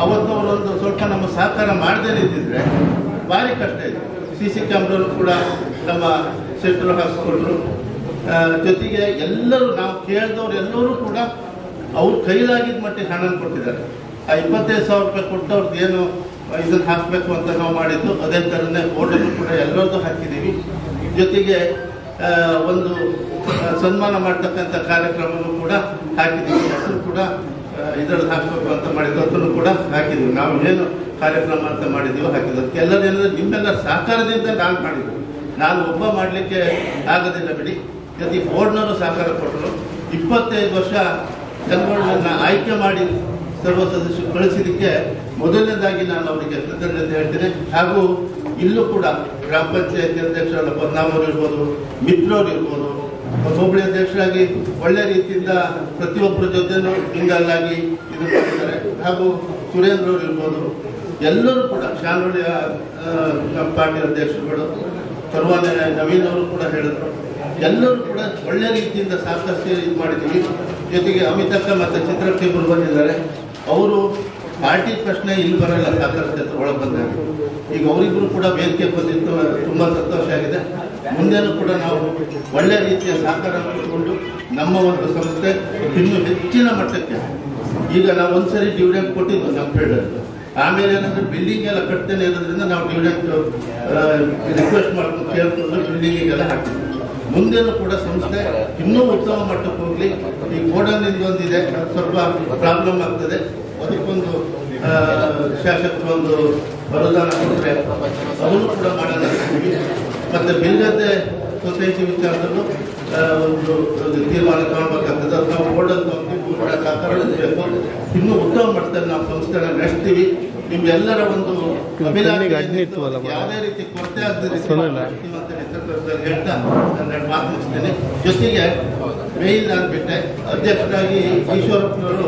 F: ಅವತ್ತು ಅವರೊಂದು ಸ್ವಲ್ಪ ನಮ್ಮ ಸಹಕಾರ ಮಾಡದೇ ಇದ್ದಿದ್ರೆ ಭಾರಿ ಕಷ್ಟ ಇದೆ. CC ಕ್ಯಾಮ್ರಾನು ಕೂಡ ನಮ್ಮ ಶೆಟ್ಟರು ಹಾಕಿಸ್ಕೊಂಡ್ರು. ಜೊತೆಗೆ ಎಲ್ಲರೂ ನಾವು ಕೇಳಿದವ್ರು ಎಲ್ಲರೂ ಕೂಡ ಅವ್ರ ಕೈಲಾಗಿದ್ದ ಮಟ್ಟಿಗೆ ಹಣ ಕೊಟ್ಟಿದ್ದಾರೆ. ಆ 25,000 ರೂಪಾಯಿ ಕೊಟ್ಟವ್ರದ್ದು ಏನು ಇದನ್ನು ಹಾಕಬೇಕು ಅಂತ ನಾವು ಮಾಡಿದ್ದು ಅದೇ ಥರನೇ ಫೋಟೋನು ಕೂಡ ಎಲ್ಲರದ್ದು ಹಾಕಿದ್ದೀವಿ. ಜೊತೆಗೆ ಒಂದು ಸನ್ಮಾನ ಮಾಡ್ತಕ್ಕಂಥ ಕಾರ್ಯಕ್ರಮವನ್ನು ಕೂಡ ಹಾಕಿದ್ದೀವಿ. ಹೆಸರು ಕೂಡ ಇದರಲ್ಲಿ ಹಾಕಬೇಕು ಅಂತ ಮಾಡಿದ್ದನ್ನು ಕೂಡ ಹಾಕಿದ್ದೀವಿ. ನಾವು ಏನು ಕಾರ್ಯಕ್ರಮ ಅಂತ ಮಾಡಿದ್ದೀವೋ ಹಾಕಿದ್ದು. ಎಲ್ಲರೂ ಏನಂದರೆ ನಿಮ್ಮೆಲ್ಲ ಸಹಕಾರದಿಂದ ನಾನು ಮಾಡಿದ್ದು, ನಾನು ಒಬ್ಬ ಮಾಡಲಿಕ್ಕೆ ಆಗೋದಿಲ್ಲ ಬಿಡಿ. ಜೊತೆಗೆ ಬೋರ್ಡ್ನವರು ಸಹಕಾರ ಕೊಟ್ಟರು. 25 ವರ್ಷ ಜನಗಳನ್ನ ಆಯ್ಕೆ ಮಾಡಿ ಸರ್ವ ಸದಸ್ಯರು ಕಳಿಸಿದ್ದಕ್ಕೆ ಮೊದಲನೇದಾಗಿ ನಾನು ಅವರಿಗೆ ಕೃತಜ್ಞತೆ ಹೇಳ್ತೇನೆ. ಹಾಗೂ ಇಲ್ಲೂ ಕೂಡ ಗ್ರಾಮ ಪಂಚಾಯತಿ ಅಧ್ಯಕ್ಷರಾದ ಪದ್ಮಾವರ್ ಇರ್ಬೋದು, ಮಿತ್ರವ್ರು ಇರ್ಬೋದು, ಹೋಬಳಿ ಅಧ್ಯಕ್ಷರಾಗಿ ಒಳ್ಳೆ ರೀತಿಯಿಂದ ಪ್ರತಿಯೊಬ್ಬರ ಜೊತೆನೂ ಹಿಂಗಲ್ಲಾಗಿ ಇದು ಮಾಡಿದ್ದಾರೆ. ಹಾಗೂ ಸುರೇಂದ್ರ ಅವರು ಇರ್ಬೋದು, ಎಲ್ಲರೂ ಕೂಡ ಶಾನೋಳಿಯ ಪಾರ್ಟಿ ಅಧ್ಯಕ್ಷರುಗಳು, ಪರ್ವಾನೆ ನವೀನ್ ಅವರು ಕೂಡ ಹೇಳಿದ್ರು. ಎಲ್ಲರೂ ಕೂಡ ಒಳ್ಳೆ ರೀತಿಯಿಂದ ಸಾಕಷ್ಟು ಇದು ಮಾಡಿದ್ದೀವಿ. ಜೊತೆಗೆ ಅಮಿತಕ್ಕ ಮತ್ತು ಚಿತ್ರಕ್ಕೆ ಇಬ್ಬರು ಬಂದಿದ್ದಾರೆ. ಅವರು ಪಾರ್ಟಿ ಪ್ರಶ್ನೆ ಇಲ್ಲಿ ಬರಲ್ಲ, ಸಾಕಷ್ಟು ಒಳಗೆ ಬಂದಾಗ. ಈಗ ಅವರಿಬ್ಬರು ಕೂಡ ವೇದಿಕೆ ಬಂದಿತ್ತು, ತುಂಬ ಸಂತೋಷ ಆಗಿದೆ. ಮುಂದೇನೂ ಕೂಡ ನಾವು ಒಳ್ಳೆ ರೀತಿಯ ಸಹಕಾರ ಮಾಡಿಕೊಂಡು ನಮ್ಮ ಒಂದು ಸಂಸ್ಥೆ ಇನ್ನೂ ಹೆಚ್ಚಿನ ಮಟ್ಟಕ್ಕೆ, ಈಗ ನಾವು ಒಂದ್ಸರಿ ಡಿವಿಡೆಂಟ್ ಕೊಟ್ಟಿದ್ವಿ ನಮ್ಮ ಫೀಲ್ಡಲ್ಲಿ. ಆಮೇಲೆ ಏನಂದ್ರೆ ಬಿಲ್ಡಿಂಗ್ ಎಲ್ಲ ಕಟ್ತೇನೆ ಇರೋದ್ರಿಂದ ನಾವು ಡಿವಿಡೆಂಟ್ ರಿಕ್ವೆಸ್ಟ್ ಮಾಡ್ಕೊಂಡು ಕೇಳ್ಕೊಂಡು ಬಿಲ್ಡಿಂಗಿಗೆಲ್ಲ ಹಾಕ್ತೀವಿ. ಮುಂದೇನು ಕೂಡ ಸಂಸ್ಥೆ ಇನ್ನೂ ಉತ್ತಮ ಮಟ್ಟಕ್ಕೆ ಹೋಗ್ಲಿ. ಈ ಗೋಡನ್ನಿಂದ ಒಂದಿದೆ, ಅದು ಸ್ವಲ್ಪ ಪ್ರಾಬ್ಲಮ್ ಆಗ್ತದೆ. ಅದಕ್ಕೊಂದು ಶಾಸಕರೊಂದು ವರದಾನ ಕೊಟ್ಟರೆ ಅದನ್ನು ಕೂಡ ಮಾಡೋಣ. ಮತ್ತು ಬಿಲ್ಗದ್ದೆ ಸೊಸೈಟಿ ವಿಚಾರದಲ್ಲೂ ಒಂದು ತೀರ್ಮಾನ ತಗೊಳ್ಬೇಕಾಗ್ತದೆ. ಅದು ನಾವು ಗೋಡನ್ ತಗೊಂಡು ಕೂಡ ಸಹಕಾರ ಬೇಕು. ಇನ್ನೂ ಉತ್ತಮ ಮಟ್ಟದಲ್ಲಿ ನಾವು ಸಂಸ್ಥೆನ ನಡೆಸ್ತೀವಿ. ನಿಮ್ಗೆಲ್ಲರ ಒಂದು ಯಾವುದೇ ರೀತಿ ಕೊರತೆ ಆಗದೆ ಹೇಳ್ತಾ ನಾನು ಮಾತು ಮುಗಿಸ್ತೇನೆ. ಜೊತೆಗೆ ಮೇಯ್ನ್ ಆಗ್ಬಿಟ್ಟೆ ಅಧ್ಯಕ್ಷರಾಗಿ ಈಶ್ವರಪ್ಪನವರು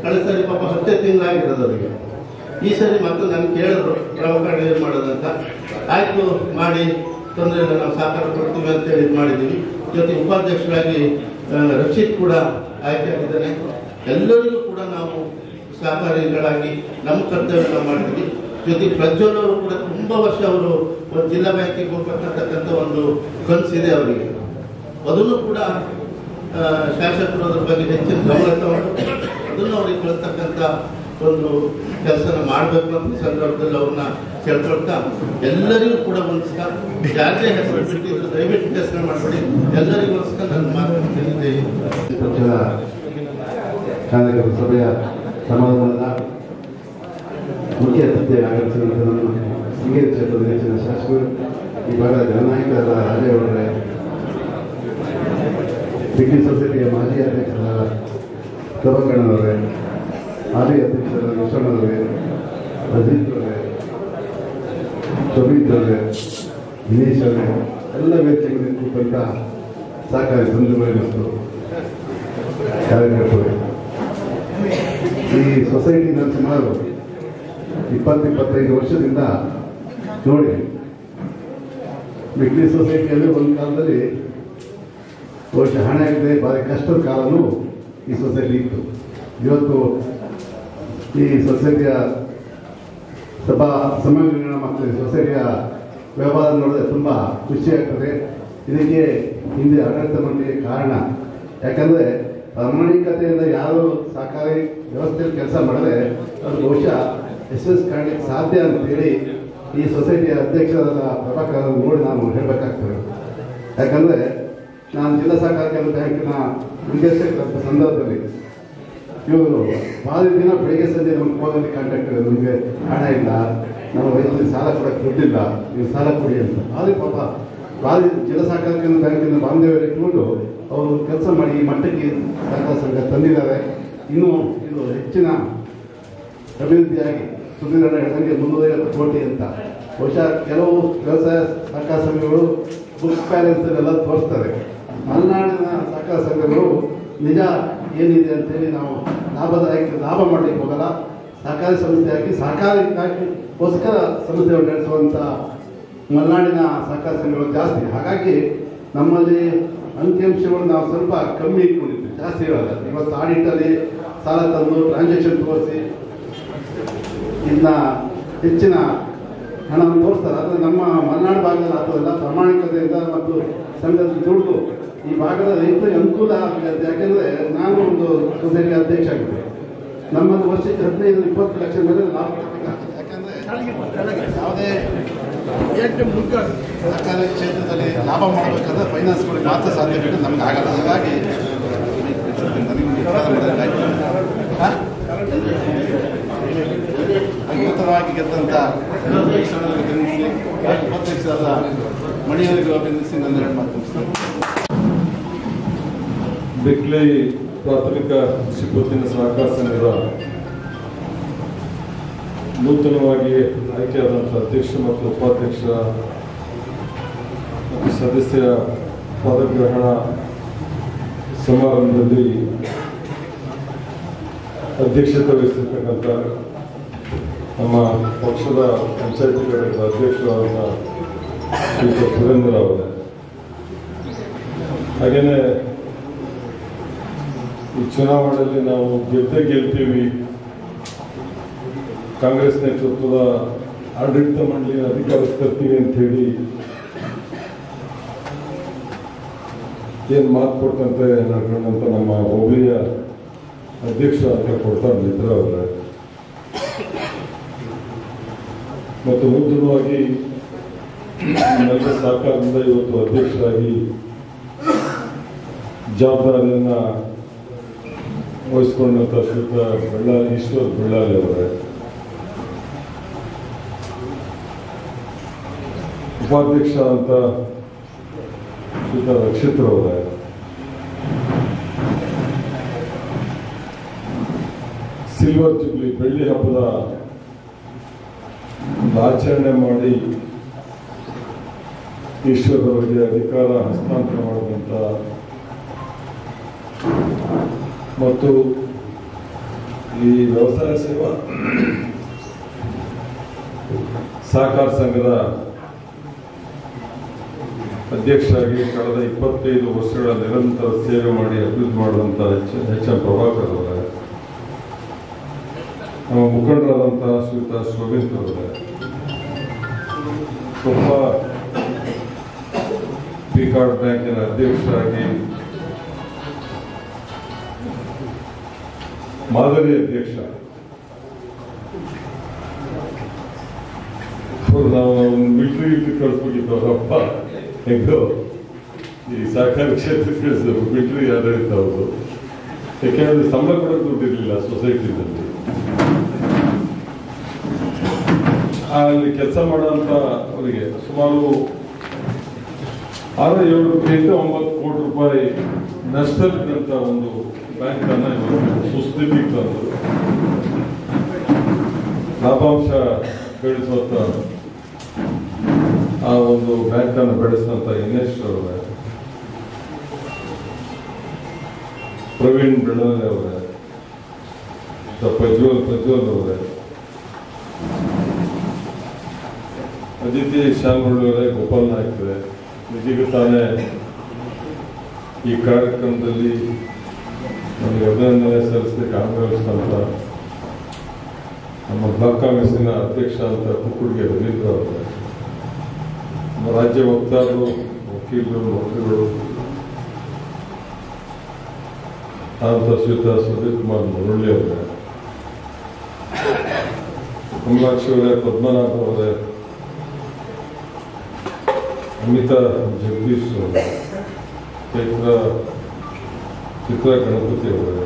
F: ಕಳೆದ ಸರಿ ಪಾಪ 10 ತಿಂಗಳಾಗಿರೋದು ಅವರಿಗೆ. ಈ ಸರಿ ಮತ್ತು ನಾನು ಕೇಳಿದ್ರು ಪ್ರಮುಖ ಏನು ಮಾಡೋದಂತ. ಆಯ್ತು ಮಾಡಿ, ತೊಂದರೆ ಇಲ್ಲ, ನಾವು ಸಹಕಾರ ಕೊಡ್ತೀವಿ ಅಂತೇಳಿ ಇದು ಮಾಡಿದ್ದೀವಿ. ಜೊತೆಗೆ ಉಪಾಧ್ಯಕ್ಷರಾಗಿ ರಕ್ಷಿತ್ ಕೂಡ ಆಯ್ಕೆ ಆಗಿದ್ದಾನೆ. ಎಲ್ಲರಿಗೂ ಕೂಡ ನಾವು ಸಹಕಾರಿಗಳಾಗಿ ನಮ್ಮ ಕರ್ತವ್ಯ ನಾವು ಮಾಡಿದ್ವಿ. ಜೊತೆಗೆ ಪ್ರಜ್ವಲ್ ಅವರು ಕೂಡ ತುಂಬ ವರ್ಷ ಅವರು ಒಂದು ಜಿಲ್ಲಾ ಬ್ಯಾಂಕಿಗೆ ಹೋಗ್ಬೇಕಂತಕ್ಕಂಥ ಒಂದು ಕನಸಿದೆ ಅವರಿಗೆ. ಅದನ್ನು ಕೂಡ ಶಾಸಕರು ಅದ್ರ ಬಗ್ಗೆ ಹೆಚ್ಚಿನ ಗಮನ ತಗೊಂಡು ಅದನ್ನು ಅವ್ರಿಗೆ ಕಳಿಸ್ತಕ್ಕಂಥ ಒಂದು ಕೆಲಸನ ಮಾಡಬೇಕು ಅಂತ ಸಂದರ್ಭದಲ್ಲಿ ಅವ್ರನ್ನ ಕೇಳ್ಕೊಳ್ತಾ ಎಲ್ಲರಿಗೂ ಕೂಡ ಒಂದ್ಸ್ತಾ ಯಾರೇ ಹೆಸರು ಬಿಟ್ಟಿದ್ರು ದಯವಿಟ್ಟು ಹೆಸರು ಮಾಡಬೇಡಿ, ಎಲ್ಲರಿಗೋಸ್ಕರ ನನ್ನ ಮಾತನಾಡ್ತಿದ್ದೆ.
G: ಕಾರ್ಯಕ್ರಮ ಸಭೆಯ ಸಮಾಧಾನದ ಮುಖ್ಯ ಅತಿಥಿ ಆಗಮಿಸಿದಂಥ ನಮ್ಮ ಶೃಂಗೇರಿ ಕ್ಷೇತ್ರದ ಹೆಚ್ಚಿನ ಶಾಸಕರು, ಈ ಭಾಗದ ಜನನಾಯಕರಾದ ರಾಜೇಗೌಡರೇ, ಬಿಗ್ನಿ ಸೊಸೈಟಿಯ ಮಾಜಿ ಅಧ್ಯಕ್ಷರಾದ ಸಭಾಗಣ್ಣನವರೇ, ಹಾಲಿ ಅಧ್ಯಕ್ಷರಾದ ವಿಶ್ವಣ್ಣನವರೇ, ಅಜಿತ್ ಅವರೇ, ಶೋಭಿತ್ ಅವರೇ, ದಿನೇಶ್ ಅವರೇ, ಎಲ್ಲ ವೇದಿಕೆಗಳಲ್ಲಿ ಕೂತಂಥ ಸಹಕಾರಿ ಬಂಧುಗಳೇ ಮತ್ತು ಕಾರ್ಯಕರ್ತರು, ಈ ಸೊಸೈಟಿ ನಾನು ಸುಮಾರು 20-25 ವರ್ಷದಿಂದ ನೋಡಿ. ಬಿಗ್ನಿ ಸೊಸೈಟಿಯಲ್ಲಿ ಒಂದು ಕಾಲದಲ್ಲಿ ಬಹುಶಃ ಹಣ ಇಲ್ಲದೆ ಭಾರಿ ಕಷ್ಟದ ಕಾಲನೂ ಈ ಸೊಸೈಟಿ ಇತ್ತು. ಇವತ್ತು ಈ ಸೊಸೈಟಿಯ ಸಭಾ ಸಮ್ಮೇಳನ ಮತ್ತು ಸೊಸೈಟಿಯ ವ್ಯವಹಾರ ನೋಡಿದ್ರೆ ತುಂಬ ಖುಷಿಯಾಗ್ತದೆ. ಇದಕ್ಕೆ ಹಿಂದೆ ಆಡಳಿತ ಮಂಡಳಿಗೆ ಕಾರಣ, ಯಾಕಂದರೆ ಪ್ರಾಮಾಣಿಕತೆಯಿಂದ ಯಾರು ಸಹಕಾರಿ ವ್ಯವಸ್ಥೆಯಲ್ಲಿ ಕೆಲಸ ಮಾಡಿದ್ರೆ ಅದು ಬಹುಶಃ ಯಶಸ್ಸು ಕಾಣಲಿಕ್ಕೆ ಸಾಧ್ಯ ಅಂತೇಳಿ ಈ ಸೊಸೈಟಿಯ ಅಧ್ಯಕ್ಷರಾದ ಪ್ರಭಾಕರ್ ನೋಡಿ ನಾನು ಹೇಳಬೇಕಾಗ್ತದೆ. ಯಾಕಂದರೆ ನಾನು ಜಿಲ್ಲಾ ಸಹಕಾರ ಕೇಂದ್ರ ಬ್ಯಾಂಕಿನ ನಿರ್ದೇಶಕ ಸಂದರ್ಭದಲ್ಲಿ ಇವರು ಭಾಳ ದಿನ ಬೆಳಿಗ್ಗೆ ಸಂಜೆ ನಮ್ಮ ಫೋನಲ್ಲಿ ಕಾಂಟ್ಯಾಕ್ಟ್ ಇರೋದು, ನಿಮಗೆ ಹಣ ಇಲ್ಲ, ನಾವು ರೈತರಿಗೆ ಸಾಲ ಕೊಡೋಕ್ಕೆ ದುಡ್ಡಿಲ್ಲ, ನೀವು ಸಾಲ ಕೊಡಿ ಅಂತ. ಆದರೆ ಪಾಪ ಭಾಳ ಜಿಲ್ಲಾ ಸಹಕಾರ ಕೇಂದ್ರ ಬ್ಯಾಂಕಿನ ಬಾಂಧವ್ಯ ಇಟ್ಕೊಂಡು ಅವರು ಕೆಲಸ ಮಾಡಿ ಈ ಮಟ್ಟಕ್ಕೆ ಸಹಕಾರ ಸಂಘ ತಂದಿದ್ದಾರೆ. ಇನ್ನೂ ಇದು ಹೆಚ್ಚಿನ ಅಭಿವೃದ್ಧಿಯಾಗಿ ಸುಧೀರಣ ಹೇಳಿದಂಗೆ 350 ಕೋಟಿ ಅಂತ. ಬಹುಶಃ ಕೆಲವು ವ್ಯವಸಾಯ ಸಹಕಾರ ಸಂಘಗಳು ಬುಕ್ ಬ್ಯಾಲೆನ್ಸ್ ಎಲ್ಲ ತೋರಿಸ್ತಾರೆ. ಮಲೆನಾಡಿನ ಸಹಕಾರ ಸಂಘಗಳು ನಿಜ ಏನಿದೆ ಅಂತೇಳಿ ನಾವು ಲಾಭ ಮಾಡಲಿಕ್ಕೆ ಹೋಗಲ್ಲ. ಸಹಕಾರಿ ಸಂಸ್ಥೆಯಾಗಿ ಸಹಕಾರಿಗೋಸ್ಕರ ಸಂಸ್ಥೆಯನ್ನು ನಡೆಸುವಂಥ ಮಲೆನಾಡಿನ ಸಹಕಾರ ಸಂಘಗಳು ಜಾಸ್ತಿ. ಹಾಗಾಗಿ ನಮ್ಮಲ್ಲಿ ಅಂಕಿಅಂಶಗಳು ನಾವು ಸ್ವಲ್ಪ ಕಮ್ಮಿ ಇಟ್ಕೊಂಡಿದ್ವಿ, ಜಾಸ್ತಿ ಇರೋಲ್ಲ. ಇವತ್ತು ಆಡಿಟಲ್ಲಿ ಸಾಲ ತಂದು ಟ್ರಾನ್ಸಾಕ್ಷನ್ ತೋರಿಸಿ ಇನ್ನು ಹೆಚ್ಚಿನ ಹಣವನ್ನು ತೋರಿಸ್ತಾರೆ. ಆದರೆ ನಮ್ಮ ಮಲೆನಾಡು ಭಾಗದಲ್ಲಿ ಅದೆಲ್ಲ ಪ್ರಾಮಾಣಿಕತೆಯಿಂದ ಮತ್ತು ಸಂಘದ ದುಡ್ಡು ಈ ಭಾಗದ ರೈತರಿಗೆ ಅನುಕೂಲ ಆಗುತ್ತೆ. ಯಾಕೆಂದರೆ ನಾನು ಒಂದು ಸೊಸೈಟಿ ಅಧ್ಯಕ್ಷ ಆಗಿದ್ದೆ. ನಮ್ಮದು ವರ್ಷಕ್ಕೆ 15-20 ಲಕ್ಷ ಮೇಲೆ ಲಾಭ ತಗೋಬೇಕಾಗ್ತದೆ. ಯಾಕೆಂದರೆ ಯಾವುದೇ ಸರ್ಕಾರಿ ಕ್ಷೇತ್ರದಲ್ಲಿ ಲಾಭ ಮಾಡಬೇಕಾದ್ರೆ ಫೈನಾನ್ಸ್ಗಳಿಗೆ ಮಾತ್ರ ಸಾಧ್ಯ ಬೇಕು, ನಮ್ಗೆ ಆಗಲ್ಲ. ಹಾಗಾಗಿ ಅದ್ಭುತವಾಗಿ ಗೆದ್ದಂಥ ಉಪಾಧ್ಯಕ್ಷರಾದ ಮಣಿಯವರಿಗೂ ಅಭಿನಂದಿಸಿ ನನ್ನ 2 ಮಾತು ಮುಗಿಸ್ತೇನೆ.
H: ಬೆಕ್ಲೆ ಪ್ರಾಥಮಿಕ ಕೃಷಿ ಪತ್ತಿನ ಸಹಕಾರ ಸಂಘದ ನೂತನವಾಗಿ ಆಯ್ಕೆಯಾದಂಥ ಅಧ್ಯಕ್ಷ ಮತ್ತು ಉಪಾಧ್ಯಕ್ಷ ಮತ್ತು ಸದಸ್ಯ ಪದಗ್ರಹಣ ಸಮಾರಂಭದಲ್ಲಿ ಅಧ್ಯಕ್ಷತೆ ವಹಿಸಿರ್ತಕ್ಕಂಥ ನಮ್ಮ ಪಕ್ಷದ ಪಂಚಾಯತಿ ಘಟಕದ ಅಧ್ಯಕ್ಷರಾದ ಶ್ರೀ ಸುರೇಂದ್ರ ಅವರೇ, ಹಾಗೆಯೇ ಈ ಚುನಾವಣೆಯಲ್ಲಿ ನಾವು ಗೆಲ್ತೀವಿ, ಕಾಂಗ್ರೆಸ್ ನೇತೃತ್ವದ ಆಡಳಿತ ಮಂಡಳಿ ಅಧಿಕಾರಕ್ಕೆ ತರ್ತೀವಿ ಅಂತ ಹೇಳಿ ಏನು ಮಾತು ಕೊಟ್ಟಂತೆ ನಡ್ಕೊಂಡಂತ ನಮ್ಮ ಹೋಬಳಿಯ ಅಧ್ಯಕ್ಷ ಅಂತ ಕೊಡ್ತಾರೆ ಮಿತ್ರ ಅವರೇ, ಮತ್ತು ನೂತನವಾಗಿ ನಮ್ಮೆಲ್ಲ ಸಹಕಾರದಿಂದ ಇವತ್ತು ಅಧ್ಯಕ್ಷರಾಗಿ ಜವಾಬ್ದಾರಿಯನ್ನ ವಹಿಸಿಕೊಂಡಂತ ಶ್ರೀಯುತ ಈಶ್ವರ್ ಬೆಳ್ಳಾಲಿ ಅವರೇ, ಉಪಾಧ್ಯಕ್ಷ ಅಂತ ಶ್ರೀಯುತ ರಕ್ಷಿತ್ರವರೇ, ಸಿಲ್ವರ್ ಜುಬ್ಲಿ ಬೆಳ್ಳಿ ಹಬ್ಬದ ಆಚರಣೆ ಮಾಡಿ ಈಶ್ವರ್ ಅವರಿಗೆ ಅಧಿಕಾರ ಹಸ್ತಾಂತರ ಮಾಡಿದಂಥ ಮತ್ತು ಈ ವ್ಯವಸಾಯ ಸೇವಾ ಸಹಕಾರ ಸಂಘದ ಅಧ್ಯಕ್ಷರಾಗಿ ಕಳೆದ 25 ವರ್ಷಗಳ ನಿರಂತರ ಸೇವೆ ಮಾಡಿ ಅಭಿವೃದ್ಧಿ ಮಾಡಿದಂಥ ಎಚ್ ಎಂ ಪ್ರಭಾಕರ್ ಅವರೇ, ನಮ್ಮ ಮುಖಂಡರಾದಂತಹ ಶ್ರೀಯುತ ಶೋಭಿತ್ ಅವರೇ, ಕೊಪ್ಪ ಪಿಕಾರ್ಡ್ ಬ್ಯಾಂಕಿನ ಅಧ್ಯಕ್ಷರಾಗಿ ಮಾದರಿ ಅಧ್ಯಕ್ಷ ನಾವು ಮಿಲಿಟರಿ ಕಳಿಸ್ಬಿಟ್ಟಿದ್ದವರಪ್ಪ ಹೆಂಗೋ ಈ ಸಹಕಾರಿ ಕ್ಷೇತ್ರಕ್ಕೆ ಮಿಲಿಟರಿ ಆಡಳಿತ ಅವರು, ಯಾಕೆಂದ್ರೆ ಸಂಬಳ ಕೂಡ ದುಡ್ಡಿರಲಿಲ್ಲ ಸೊಸೈಟಿನಲ್ಲಿ. ಅಲ್ಲಿ ಕೆಲಸ ಮಾಡುವಂತ ಅವರಿಗೆ ಸುಮಾರು 6-7 ಕೋಟಿಯಿಂದ 9 ಕೋಟಿ ರೂಪಾಯಿ ನಷ್ಟದಂತ ಒಂದು ಬ್ಯಾಂಕ್ ಅನ್ನ ಇವತ್ತು ಸುಸ್ಥಿತಿಗೆ ತಂದು ಲಾಭಾಂಶ ಗಳಿಸುವಂತ ಆ ಒಂದು ಬ್ಯಾಂಕ್ ಅನ್ನು ಬೆಳೆಸಿದಂತ ಎನ್ಎಸ್ ಅವರೇ, ಪ್ರವೀಣ್ ಬೆಳ್ಳಾಲಿ ಅವರೇ, ಪ್ರಜ್ವಲ್ ಅವರೇ, ಅದಿತಿ ಶಾಮುಳ್ಳಿ ಅವರೇ, ಗೋಪಾಲ್ ನಾಯ್ಕರೇ, ಇದೀಗ ತಾನೇ ಈ ಕಾರ್ಯಕ್ರಮದಲ್ಲಿ ನಮಗೆ ಅಭಿನಂದನೆ ಸಲ್ಲಿಸಲಿಕ್ಕೆ ಆಗಮಿಸಿದಂತ ನಮ್ಮ ಬ್ಲಾಕ್ ಕಾಂಗ್ರೆಸ್ಸಿನ ಅಧ್ಯಕ್ಷ ಅಂತ ಕುಕ್ಕುಡ್ಗೆ ರವೀಂದ್ರ ಅವರೇ, ನಮ್ಮ ರಾಜ್ಯ ವಕ್ತಾರರು, ವಕೀಲರು, ಮಂತ್ರಿಗಳು ಆದಂಥ ಶ್ರೀಯುತ ಸುಧೀರ್ ಕುಮಾರ್ ಮುರಳಿ ಅವರೇ, ಕಮಲಾಕ್ಷಿ ಅವರೇ, ಪದ್ಮನಾಭ ಅವರೇ, ಅಮಿತಾ ಜಗದೀಶ್ ಅವರೇ, ಚಿತ್ರ ಗಣಪತಿ ಅವರೇ,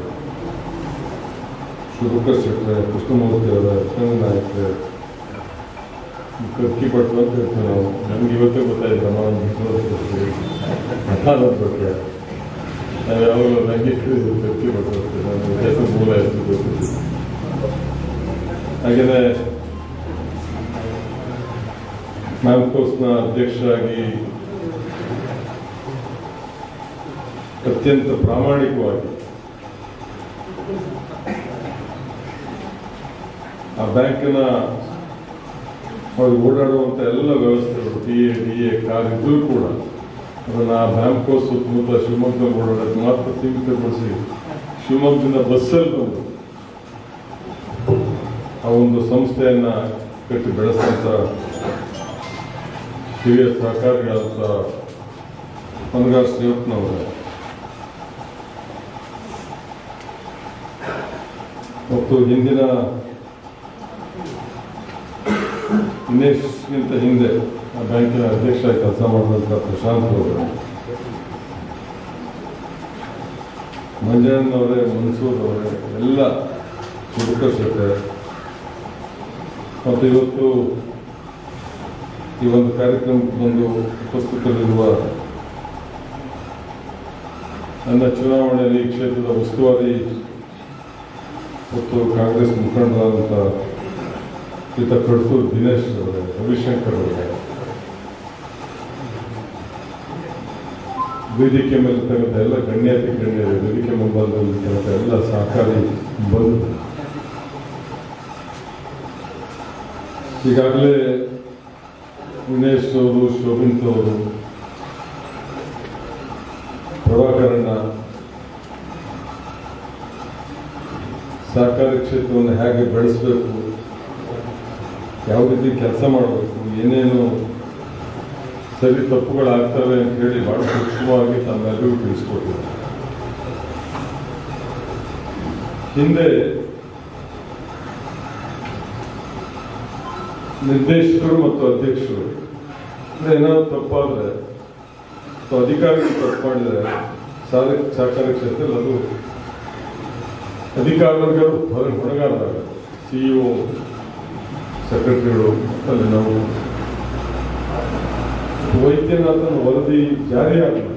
H: ಶುಭಕರ್ ಶೆಟ್ಟರೆ, ಕೃಷ್ಣಮೂರ್ತಿ ಅವರೇ, ಲಕ್ಷ್ಮಣ ನಾಯಕರೇ, ಕರ್ಕಿ ಭಟ್ರು ಅಂತ ಹೇಳ್ತೀವಿ ನಾವು. ನಮ್ಗೆ ಇವತ್ತೇ ಗೊತ್ತಾಯ್ತು ಅನಾಥದ ಬಗ್ಗೆ ನಾವು ಯಾವಾಗಲೂ ನನಗೆ ಕರ್ಕಿ ಭಟ್ರು ಅಂತೀವಿ, ನನ್ನ ಹೆಸರು ಮೂಲ ಹೆಸರು ಗೊತ್ತಿತ್ತು. ಹಾಗೆಯೇ ಮ್ಯಾಮ್ಕೋಸ್ನ ಅಧ್ಯಕ್ಷರಾಗಿ ಅತ್ಯಂತ ಪ್ರಾಮಾಣಿಕವಾಗಿ ಆ ಬ್ಯಾಂಕಿನ ಅವ್ರಿಗೆ ಓಡಾಡುವಂಥ ಎಲ್ಲ ವ್ಯವಸ್ಥೆಗಳು ಡಿ ಎ ಕಾರ್ ಇದ್ರೂ ಕೂಡ ಅದನ್ನು ಆ ಬ್ಯಾಂಕೋ ಸುತ್ತಮುತ್ತ ಶಿವಮೊಗ್ಗದಲ್ಲಿ ಓಡಾಡೋಕ್ಕೆ ಮಾತ್ರ ಸೀಮಿತಗೊಳಿಸಿ ಶಿವಮೊಗ್ಗದಿಂದ ಬಸ್ಸಲ್ಲಿ ಬಂದು ಆ ಒಂದು ಸಂಸ್ಥೆಯನ್ನು ಕಟ್ಟಿ ಬೆಳೆಸಂತ ಹಿರಿಯ ಸಹಕಾರಿಯಾದಂಥ ಮನಗಾರ್ ಶ್ರೀಯಪ್ಪನವರೇ ಮತ್ತು ಹಿಂದಿನ ದಿನೇಶ್ಗಿಂತ ಹಿಂದೆ ಆ ಬ್ಯಾಂಕಿನ ಅಧ್ಯಕ್ಷ ಕೆಲಸ ಮಾಡಿದಂಥ ಪ್ರಶಾಂತ್ ಅವರು, ಮಂಜಣ್ಣನವರೇ, ಮನ್ಸೂರ್ ಅವರೇ, ಎಲ್ಲ ಜೊತೆ ಮತ್ತು ಇವತ್ತು ಈ ಒಂದು ಕಾರ್ಯಕ್ರಮಕ್ಕೆ ಬಂದು ಉಪಸ್ಥಿತರಿರುವ ನನ್ನ ಚುನಾವಣೆಯಲ್ಲಿ ಈ ಕ್ಷೇತ್ರದ ಉಸ್ತುವಾರಿ ಮತ್ತು ಕಾಂಗ್ರೆಸ್ ಮುಖಂಡರಾದಂಥ ಶ್ರೀತ ಕಡಸೂರು ದಿನೇಶ್ ಅವರೇ, ರವಿಶಂಕರ್ ಅವರೇ, ವೇದಿಕೆ ಮೇಲೆ ತಗೊಂಡ ಎಲ್ಲ ಗಣ್ಯಾತಿ ಗಣ್ಯರು, ವೇದಿಕೆ ಮುಂಬಾಲದಲ್ಲಿ ತಗೊಂಡ ಎಲ್ಲ ಸಹಕಾರಿ ಬಂದು ಈಗಾಗಲೇ ದಿನೇಶ್ ಅವರು, ಶೋಭಿಂತ್ ಅವರು, ಪ್ರಭಾಕರಣ್ಣ ಸಹಕಾರಿ ಕ್ಷೇತ್ರವನ್ನು ಹೇಗೆ ಬೆಳೆಸಬೇಕು, ಯಾವ ರೀತಿ ಕೆಲಸ ಮಾಡಬೇಕು, ಏನೇನು ಸರಿ ತಪ್ಪುಗಳಾಗ್ತವೆ ಅಂತ ಹೇಳಿ ಬಹಳ ಸೂಕ್ಷ್ಮವಾಗಿ ತಮ್ಮೆಲ್ಲರಿಗೂ ತಿಳಿಸ್ಕೊಟ್ಟಿದ್ದಾರೆ. ಹಿಂದೆ ನಿರ್ದೇಶಕರು ಮತ್ತು ಅಧ್ಯಕ್ಷರು ಏನಾದ್ರು ತಪ್ಪಾದ್ರೆ ಅಥವಾ ಅಧಿಕಾರಿಗಳು ತಪ್ಪು ಮಾಡಿದರೆ ಸಹಕಾರಿ ಕ್ಷೇತ್ರದಲ್ಲಿ ಅದು ಅಧಿಕಾರಿಗಳು ಹೊಣೆಗಾರರಾಗ CEO, ಸೆಕ್ರೆಟರಿಗಳು, ಅಲ್ಲಿ ನಾವು ವೈದ್ಯನಾಥನ ವರದಿ ಜಾರಿಯಾಗಲಿಲ್ಲ.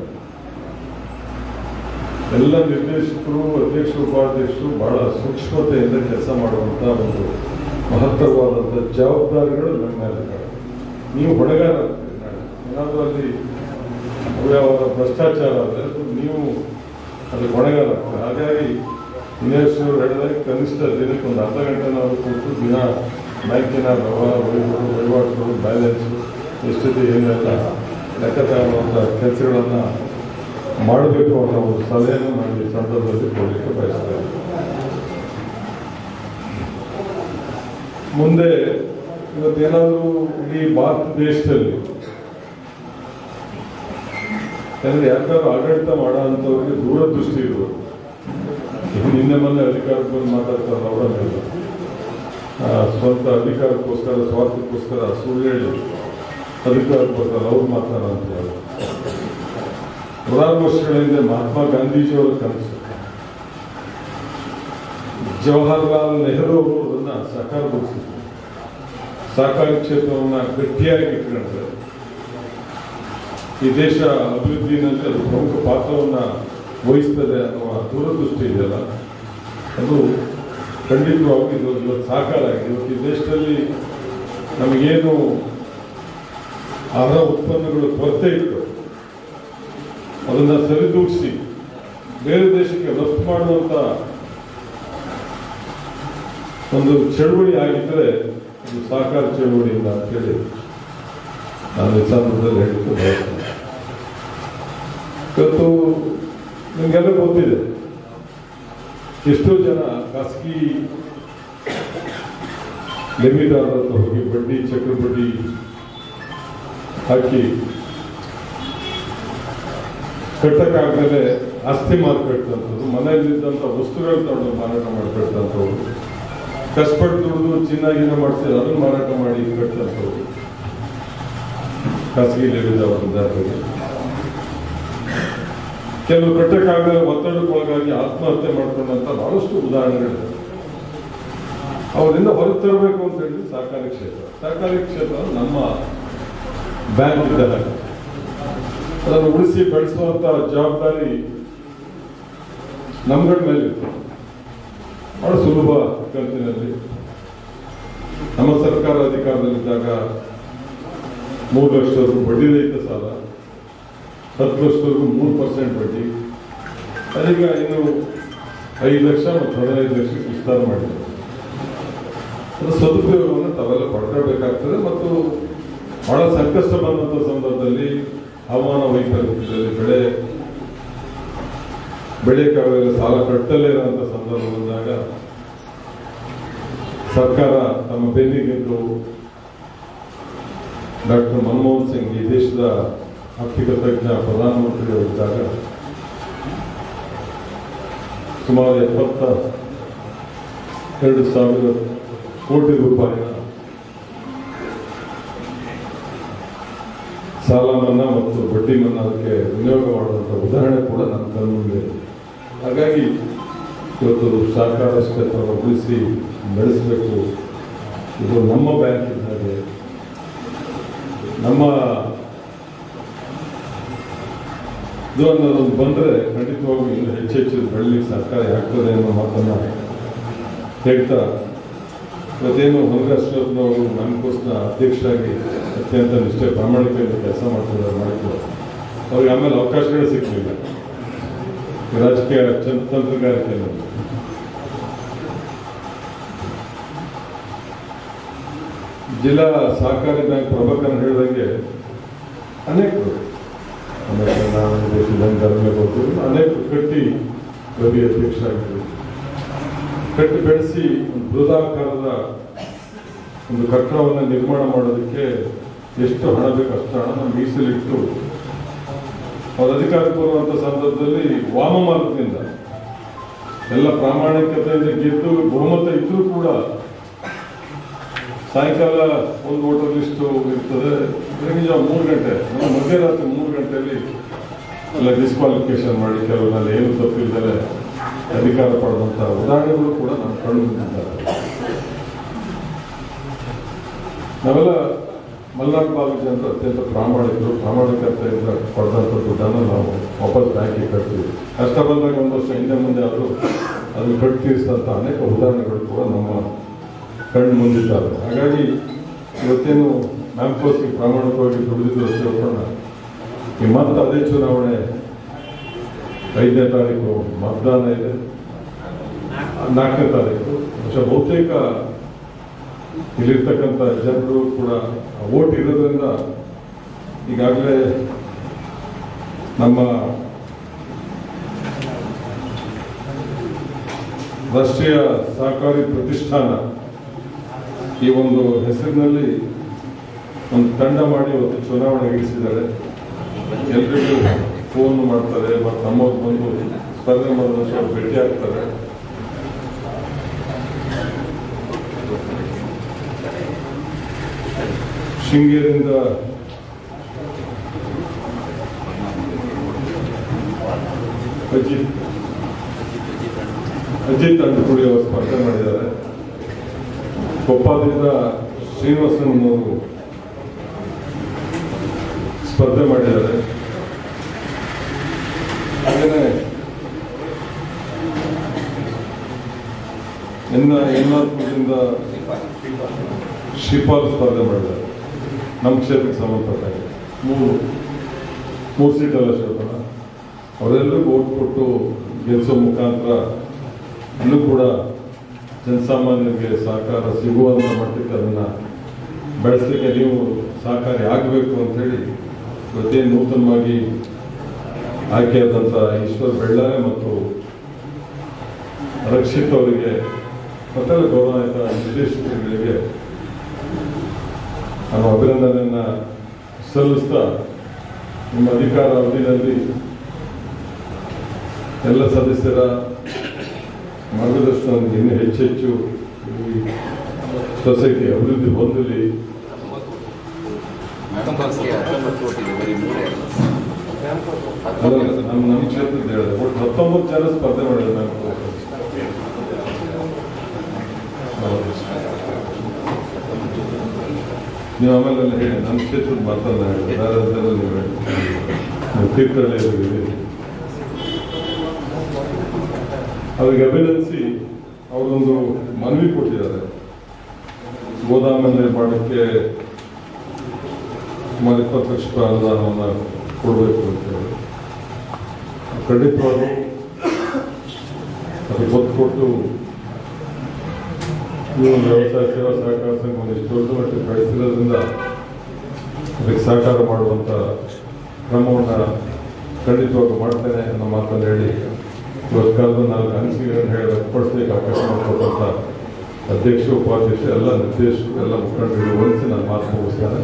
H: ಎಲ್ಲ ನಿರ್ದೇಶಕರು, ಅಧ್ಯಕ್ಷರು, ಉಪಾಧ್ಯಕ್ಷರು ಬಹಳ ಸೂಕ್ಷ್ಮತೆಯಿಂದ ಕೆಲಸ ಮಾಡುವಂಥ ಒಂದು ಮಹತ್ತರವಾದಂಥ ಜವಾಬ್ದಾರಿಗಳು ನಮ್ಮ ಮೇಲೆ. ನೀವು ಹೊಣೆಗಾರ ಏನಾದರೂ ಅಲ್ಲಿ ಅವ್ಯಾವ ಭ್ರಷ್ಟಾಚಾರ ಆದರೆ ನೀವು ಅದಕ್ಕೆ ಹೊಣೆಗಾರ ಆಗ್ತದೆ. ಹಾಗಾಗಿ ದಿನೇಶ್ ಅವರು ಹೇಳಿದಾಗ ಕನಿಷ್ಠ ದಿನಕ್ಕೆ ಒಂದು ಅರ್ಧ ಗಂಟೆ ನಾವು ಕೂತು ದಿನ ಬ್ಯಾಂಕಿನ ವಹಿವಾಟುಗಳು, ಬ್ಯಾಲೆನ್ಸು ಎಷ್ಟಿದೆ ಏನೆಲ್ಲ ಲೆಕ್ಕ ತಗೊಳ್ಳುವಂಥ ಕೆಲಸಗಳನ್ನು ಮಾಡಬೇಕು ಅನ್ನೋ ಒಂದು ಸಲಹೆಯನ್ನು ನಾನು ಈ ಸಂದರ್ಭದಲ್ಲಿ ಕೊಡಲಿಕ್ಕೆ ಬಯಸ್ತೇನೆ. ಮುಂದೆ ಇವತ್ತೇನಾದರೂ ಇಡೀ ಭಾರತ ದೇಶದಲ್ಲಿ ಯಾಕಂದ್ರೆ ಯಾಕಾದ್ರೂ ಆಡಳಿತ ಮಾಡೋ ಅಂಥವ್ರಿಗೆ ದೂರದೃಷ್ಟಿ ಇರುವುದು. ನಿನ್ನೆ ಮೊನ್ನೆ ಅಧಿಕಾರಕ್ಕೆ ಬಂದು ಮಾತಾಡ್ತಾರೆ ಅವರನ್ನೆಲ್ಲ ಸ್ವಂತ ಅಧಿಕಾರಕ್ಕೋಸ್ಕರ, ಸ್ವಾರ್ಥಕ್ಕೋಸ್ಕರ ಸುಳ್ಳು ಹೇಳಿ ಅಧಿಕಾರಕ್ಕೆ ಬರ್ತಾರೆ ಅವ್ರು ಮಾತಾಡೋ ಅಂತ ಹೇಳಿ. ನೂರಾರು ವರ್ಷಗಳ ಹಿಂದೆ ಮಹಾತ್ಮ ಗಾಂಧೀಜಿಯವರ ಕನಸು, ಜವಾಹರ್ಲಾಲ್ ನೆಹರು ಅವರು ಅದನ್ನು ಸಾಕಾರಗೊಳಿಸಿದ್ರು. ಸಹಕಾರಿ ಕ್ಷೇತ್ರವನ್ನು ಗಟ್ಟಿಯಾಗಿ ಇಟ್ಕೊಂಡ್ರೆ ಈ ದೇಶ ಅಭಿವೃದ್ಧಿನಲ್ಲಿ ಅದು ಪ್ರಮುಖ ಪಾತ್ರವನ್ನು ವಹಿಸ್ತದೆ ಅನ್ನುವ ದೂರದೃಷ್ಟಿ ಇದೆಯಲ್ಲ, ಅದು ಖಂಡಿತವಾಗಿ ಇವತ್ತು ಸಾಕಾರ ಆಗಿದೆ. ಇವತ್ತು ಈ ದೇಶದಲ್ಲಿ ನಮಗೇನು ಆಹಾರ ಉತ್ಪನ್ನಗಳು ಕೊರತೆ ಇತ್ತು ಅದನ್ನು ಸರಿದೂಗಿಸಿ ಬೇರೆ ದೇಶಕ್ಕೆ ರಫ್ತು ಮಾಡುವಂಥ ಒಂದು ಚಳುವಳಿ ಆಗಿದ್ದರೆ ಅದು ಸಹಕಾರ ಚಳುವಳಿಯಿಂದ ಅಂತೇಳಿ ನಾನು ಈ ಸಂದರ್ಭದಲ್ಲಿ ಹೇಳಿಕ್ಕೆ ಬಯಸ್ತೇನೆ. ಇವತ್ತು ನಿಮಗೆಲ್ಲ ಗೊತ್ತಿದೆ, ಎಷ್ಟೋ ಜನ ಖಾಸಗಿ ಲೆಮಿದಾರರ ಹತ್ರ ಹೋಗಿ ಬಡ್ಡಿ, ಚಕ್ರಬಡ್ಡಿ ಹಾಕಿ ಕಟ್ಟಕ್ಕಾಗದೆ ಆಸ್ತಿ ಮಾರ್ಕಟ್ಟಂಥದ್ದು, ಮನೆಯಲ್ಲಿದ್ದಂಥ ವಸ್ತುಗಳು ತಗೊಂಡು ಮಾರಾಟ ಮಾಡಿಕೊಟ್ಟಂಥವ್ರು, ಕಷ್ಟಪಟ್ಟು ದುಡಿದು ಚಿನ್ನಾಗಿನ ಮಾಡಿಸಿದ್ರೆ ಅದನ್ನು ಮಾರಾಟ ಮಾಡಿ ಕಟ್ಟಂಥವ್ರು ಖಾಸಗಿ ಲೆಮಿದಾರರಿಗೆ. ಕೆಲವು ಕಟ್ಟಕ್ಕಾಗದೆ ಒತ್ತಡಕ್ಕೊಳಗಾಗಿ ಆತ್ಮಹತ್ಯೆ ಮಾಡ್ಕೊಂಡಂಥ ಬಹಳಷ್ಟು ಉದಾಹರಣೆಗಳಿದೆ. ಅವರಿಂದ ಹೊರಗೆ ತರಬೇಕು ಅಂತ ಹೇಳಿದ್ರೆ ಸಹಕಾರಿ ಕ್ಷೇತ್ರ ನಮ್ಮ ಬ್ಯಾಂಕ್ ಇದ್ದಾಗ ಅದನ್ನು ಉಳಿಸಿ ಬೆಳೆಸುವಂತ ಜವಾಬ್ದಾರಿ ನಮ್ಗಳ ಮೇಲೆ ಇತ್ತು. ಬಹಳ ಸುಲಭ ಕಂತಿನಲ್ಲಿ ನಮ್ಮ ಸರ್ಕಾರ ಅಧಿಕಾರದಲ್ಲಿದ್ದಾಗ 3 ಲಕ್ಷದವರೆಗೂ ಬಡ್ಡಿ ರಹಿತ ಸಾಲ, 10 ಲಕ್ಷದವರೆಗೂ 3% ಬಡ್ಡಿ, ಅದೀಗ ಇನ್ನು 5 ಲಕ್ಷ ಮತ್ತು 15 ಲಕ್ಷಕ್ಕೆ ವಿಸ್ತಾರ ಮಾಡಿದೆ. ಅದರ ಸದುಪಯೋಗವನ್ನು ತಾವೆಲ್ಲ ಪಡ್ಕೊಳ್ಬೇಕಾಗ್ತದೆ. ಮತ್ತು ಬಹಳ ಸಂಕಷ್ಟ ಬಂದಂಥ ಸಂದರ್ಭದಲ್ಲಿ ಹವಾಮಾನ ವೈಪರೀತ್ಯದಲ್ಲಿ ಬೆಳೆಯಕ್ಕಾಗಲ್ಲ, ಸಾಲ ಕಟ್ಟಲೇ ಇರುವಂಥ ಸಂದರ್ಭ ಬಂದಾಗ ಸರ್ಕಾರ ತಮ್ಮ ಬೆನ್ನಿಗೆಂದು ಡಾಕ್ಟರ್ ಮನಮೋಹನ್ ಸಿಂಗ್ ಈ ದೇಶದ ಆರ್ಥಿಕ ತಜ್ಞ ಪ್ರಧಾನಮಂತ್ರಿಗಳಿದ್ದಾಗ ಸುಮಾರು 72,000 ಕೋಟಿ ರೂಪಾಯಿನ ಸಾಲ ಮನ್ನಾ ಮತ್ತು ಬಡ್ಡಿ ಮನ್ನಾಕ್ಕೆ ವಿನಿಯೋಗ ಮಾಡುವಂಥ ಉದಾಹರಣೆ ಕೂಡ ನನ್ನ ಕಣ್ಮುಂದೆ ಇದೆ. ಹಾಗಾಗಿ ಇವತ್ತು ಸಹಕಾರ ಕ್ಷೇತ್ರವನ್ನು ಉಳಿಸಿ ಬೆಳೆಸಬೇಕು. ಇದು ನಮ್ಮ ಬ್ಯಾಂಕ್ ಇದ್ದಾಗೆ ನಮ್ಮ ಇದು ಅನ್ನೋದೊಂದು ಬಂದರೆ ಖಂಡಿತವಾಗೂ ಇನ್ನೂ ಹೆಚ್ಚೆಚ್ಚು ಬೆಳಲಿಕ್ಕೆ ಸರ್ಕಾರ ಆಗ್ತದೆ ಅನ್ನೋ ಮಾತನ್ನು ಹೇಳ್ತಾ, ಇವತ್ತೇನು ಹೊನಗಾಶ್ರಪ್ಪನವರು ಮ್ಯಾಮ್ಕೋಸ್ನ ಅಧ್ಯಕ್ಷರಾಗಿ ಅತ್ಯಂತ ನಿಷ್ಠೆ ಪ್ರಾಮಾಣಿಕವಾಗಿ ಕೆಲಸ ಮಾಡಿದ್ರು. ಅವ್ರಿಗೆ ಆಮೇಲೆ ಅವಕಾಶಗಳೇ ಸಿಗಲಿಲ್ಲ ರಾಜಕೀಯ ತಂತ್ರಗಾರಿಕೆಯಲ್ಲಿ. ಜಿಲ್ಲಾ ಸಹಕಾರಿ ಬ್ಯಾಂಕ್ ಪ್ರಭಾಕರ್ ಹೇಳಿದಂಗೆ ಅನೇಕರು ಅನೇಕ ಕಟ್ಟಿ ರವಿ ಅಧ್ಯಕ್ಷರಾಗಿದ್ದರು. ಕಟ್ಟಿ ಬೆಳೆಸಿ ಒಂದು ಬೃಹದಾಕಾರದ ಒಂದು ಕಟ್ಟಡವನ್ನು ನಿರ್ಮಾಣ ಮಾಡೋದಕ್ಕೆ ಎಷ್ಟು ಹಣ ಬೇಕು ಅಷ್ಟು ಹಣ ಮೀಸಲಿಟ್ಟು ಅವ್ರ ಅಧಿಕಾರಕ್ಕೆ ಬರುವಂಥ ಸಂದರ್ಭದಲ್ಲಿ ವಾಮ ಮಾರ್ಗದಿಂದ ಎಲ್ಲ ಪ್ರಾಮಾಣಿಕತೆಯಿಂದ ಗೆದ್ದು ಬಹುಮತ ಇದ್ರೂ ಕೂಡ ಸಾಯಂಕಾಲ ಒಂದು ವೋಟರ್ ಲಿಸ್ಟು ಇರ್ತದೆ. ಬೆಳಗ್ಗೆ 3 ಗಂಟೆ ಮಧ್ಯರಾತ್ರಿ 3 ಗಂಟೆಯಲ್ಲಿ ಎಲ್ಲ ಡಿಸ್ಕ್ವಾಲಿಫಿಕೇಶನ್ ಮಾಡಿ ಕೆಲವರಲ್ಲಿ ಏನು ತಪ್ಪಿಲ್ಲದೆ ಅಧಿಕಾರ ಪಡೆದಂಥ ಉದಾಹರಣೆಗಳು ಕೂಡ ನಮ್ಮ ಕಣ್ಣು ಮುಂದಿದ್ದಾರೆ. ನಾವೆಲ್ಲ ಮಲ್ನಾಡು ಭಾಗದ ಜನರು ಅತ್ಯಂತ ಪ್ರಾಮಾಣಿಕತೆಯಿಂದ ಪಡೆದಂಥ ದುಡ್ಡನ್ನು ನಾವು ವಾಪಸ್ ಬ್ಯಾಂಕಿಗೆ ಕಟ್ತೀವಿ. ಕಷ್ಟ ಬಂದಾಗ ಒಂದು ವರ್ಷ ಹಿಂದೆ ಮುಂದೆ ಆದರೂ ಅದನ್ನು ಕಟ್ಟಿ ತೀರಿಸಿದಂಥ ಅನೇಕ ಉದಾಹರಣೆಗಳು ಕೂಡ ನಮ್ಮ ಕಣ್ಣು ಮುಂದಿದ್ದಾರೆ. ಹಾಗಾಗಿ ಇವತ್ತೇನು ಮ್ಯಾಮ್ಕೋಸ್ಗೆ ಪ್ರಾಮಾಣಿಕವಾಗಿ ದುಡಿದಿದ್ದು ತಿಳ್ಕೊಂಡ ಈ ಮತ್ತೆ ಅದೇ ಚುನಾವಣೆ 5ನೇ ತಾರೀಕು ಮತದಾನ ಇದೆ, 4ನೇ ತಾರೀಕು. ಬಹುತೇಕ ಇಲ್ಲಿರ್ತಕ್ಕಂಥ ಜನರು ಕೂಡ ವೋಟ್ ಇರೋದ್ರಿಂದ ಈಗಾಗಲೇ ನಮ್ಮ ರಾಷ್ಟ್ರೀಯ ಸಹಕಾರಿ ಪ್ರತಿಷ್ಠಾನ ಈ ಒಂದು ಹೆಸರಿನಲ್ಲಿ ಒಂದು ತಂಡ ಮಾಡಿ ಇವತ್ತು ಚುನಾವಣೆ ಇರಿಸಿದ್ದಾರೆ. ಎಲ್ರಿಗೂ ಫೋನ್ ಮಾಡ್ತಾರೆ ಮತ್ತು ನಮ್ಮವ್ರು ಬಂದು ಸ್ಪರ್ಧೆ ಮಾಡೋದಷ್ಟು ಅವ್ರು ಭೇಟಿ ಆಗ್ತಾರೆ. ಶೃಂಗೇರಿಯಿಂದ ಅಜಿತ್ ಅಂಟುಕುಡಿ ಅವರು ಸ್ಪರ್ಧೆ ಮಾಡಿದ್ದಾರೆ. ಕೊಪ್ಪದಿಂದ ಶ್ರೀನಿವಾಸನ್ ಅವರು ಸ್ಪರ್ಧೆ ಮಾಡಿದ್ದಾರೆ. ಹಾಗೆಯೇ ಎನ್ನಾರ್ಪುರದಿಂದ ಶ್ರೀಪಾಲ್ ಸ್ಪರ್ಧೆ ಮಾಡಿದ್ದಾರೆ. ನಮ್ಮ ಕ್ಷೇತ್ರಕ್ಕೆ ಸಂಬಂಧಪಟ್ಟಾಗ ಮೂರು ಸೀಟೆಲ್ಲ ಕ್ಷೇತ್ರ ಅವರೆಲ್ಲರಿಗೂ ಓಟ್ ಕೊಟ್ಟು ಗೆಲ್ಲಿಸೋ ಮುಖಾಂತರ ಇನ್ನೂ ಕೂಡ ಜನಸಾಮಾನ್ಯರಿಗೆ ಸಹಕಾರ ಸಿಗುವಂಥ ಮಟ್ಟಕ್ಕೆ ಅದನ್ನು ಬೆಳೆಸಲಿಕ್ಕೆ ನೀವು ಸಹಕಾರಿ ಆಗಬೇಕು ಅಂಥೇಳಿ ಇವತ್ತೇನು ನೂತನವಾಗಿ ಆಯ್ಕೆಯಾದಂಥ ಈಶ್ವರ್ ಬೆಳ್ಳಾರೆ ಮತ್ತು ರಕ್ಷಿತ್ ಅವರಿಗೆ ಮತ್ತೆಲ್ಲ ಗೌರವಾನ್ವಿತ ನಿರ್ದೇಶಕರಿಗೆ ನಾನು ಅಭಿನಂದನೆಯನ್ನು ಸಲ್ಲಿಸ್ತಾ, ನಿಮ್ಮ ಅಧಿಕಾರ ಅವಧಿಯಲ್ಲಿ ಎಲ್ಲ ಸದಸ್ಯರ ಮಾರ್ಗದರ್ಶನ ಇನ್ನೂ ಹೆಚ್ಚೆಚ್ಚು ಈ ಸೊಸೈಟಿ ಅಭಿವೃದ್ಧಿ ಹೊಂದಲಿ. ನಮ್ಮ ಕ್ಷೇತ್ರದ ಹೇಳಿದೆ ಒಟ್ಟು 19 ಜನ ಸ್ಪರ್ಧೆ ಮಾಡಿದ್ದಾರೆ. ನೀವು ಆಮೇಲೆ ಹೇಳಿ ನಮ್ಮ ಕ್ಷೇತ್ರದ ಮಾತನ್ನ ಹೇಳಿ ಬೇರೆ ನೀವು ತೀರ್ಥಹಳ್ಳಿ ಅವ್ರಿಗೆ ಅಭಿನಂದಿಸಿ ಅವರೊಂದು ಮನವಿ ಕೊಟ್ಟಿದ್ದಾರೆ. ಗೋದಾಮ ನಿರ್ಮಾಣಕ್ಕೆ ಸುಮಾರು 20 ಲಕ್ಷ ರೂಪಾಯಿ ಅನುದಾನವನ್ನು ಕೊಡಬೇಕು ಅಂತ ಹೇಳಿ ಖಂಡಿತವಾಗೂ ಅದಕ್ಕೆ ಒತ್ತು ಕೊಟ್ಟು ನೀವು ವ್ಯವಸಾಯ ಸೇವಾ ಸಹಕಾರ ಸಂಘ ಒಂದಿಷ್ಟು ದೊಡ್ಡ ಮಟ್ಟಿಗೆ ಬೆಳೆಸಿರೋದ್ರಿಂದ ಅದಕ್ಕೆ ಸಹಕಾರ ಮಾಡುವಂಥ ಕ್ರಮವನ್ನು ಖಂಡಿತವಾಗಿ ಮಾಡ್ತೇನೆ ಅನ್ನೋ ಮಾತನ್ನು ಹೇಳಿ ಇವತ್ತು ಕಾಲದ 4 ಅನಿಸಿಕೆಗಳನ್ನು ಹೇಳಿ ವ್ಯಕ್ತಪಡಿಸಲಿಕ್ಕೆ ಅವಕಾಶ ಮಾಡಿಕೊಟ್ಟಂಥ ಅಧ್ಯಕ್ಷರು, ಉಪಾಧ್ಯಕ್ಷರು, ಎಲ್ಲ ನಿರ್ದೇಶಕರು, ಎಲ್ಲ ಮುಖಂಡರು ಹೊಂದಿಸಿ ನಾನು ಮಾತು ಮುಗಿಸ್ತೇನೆ.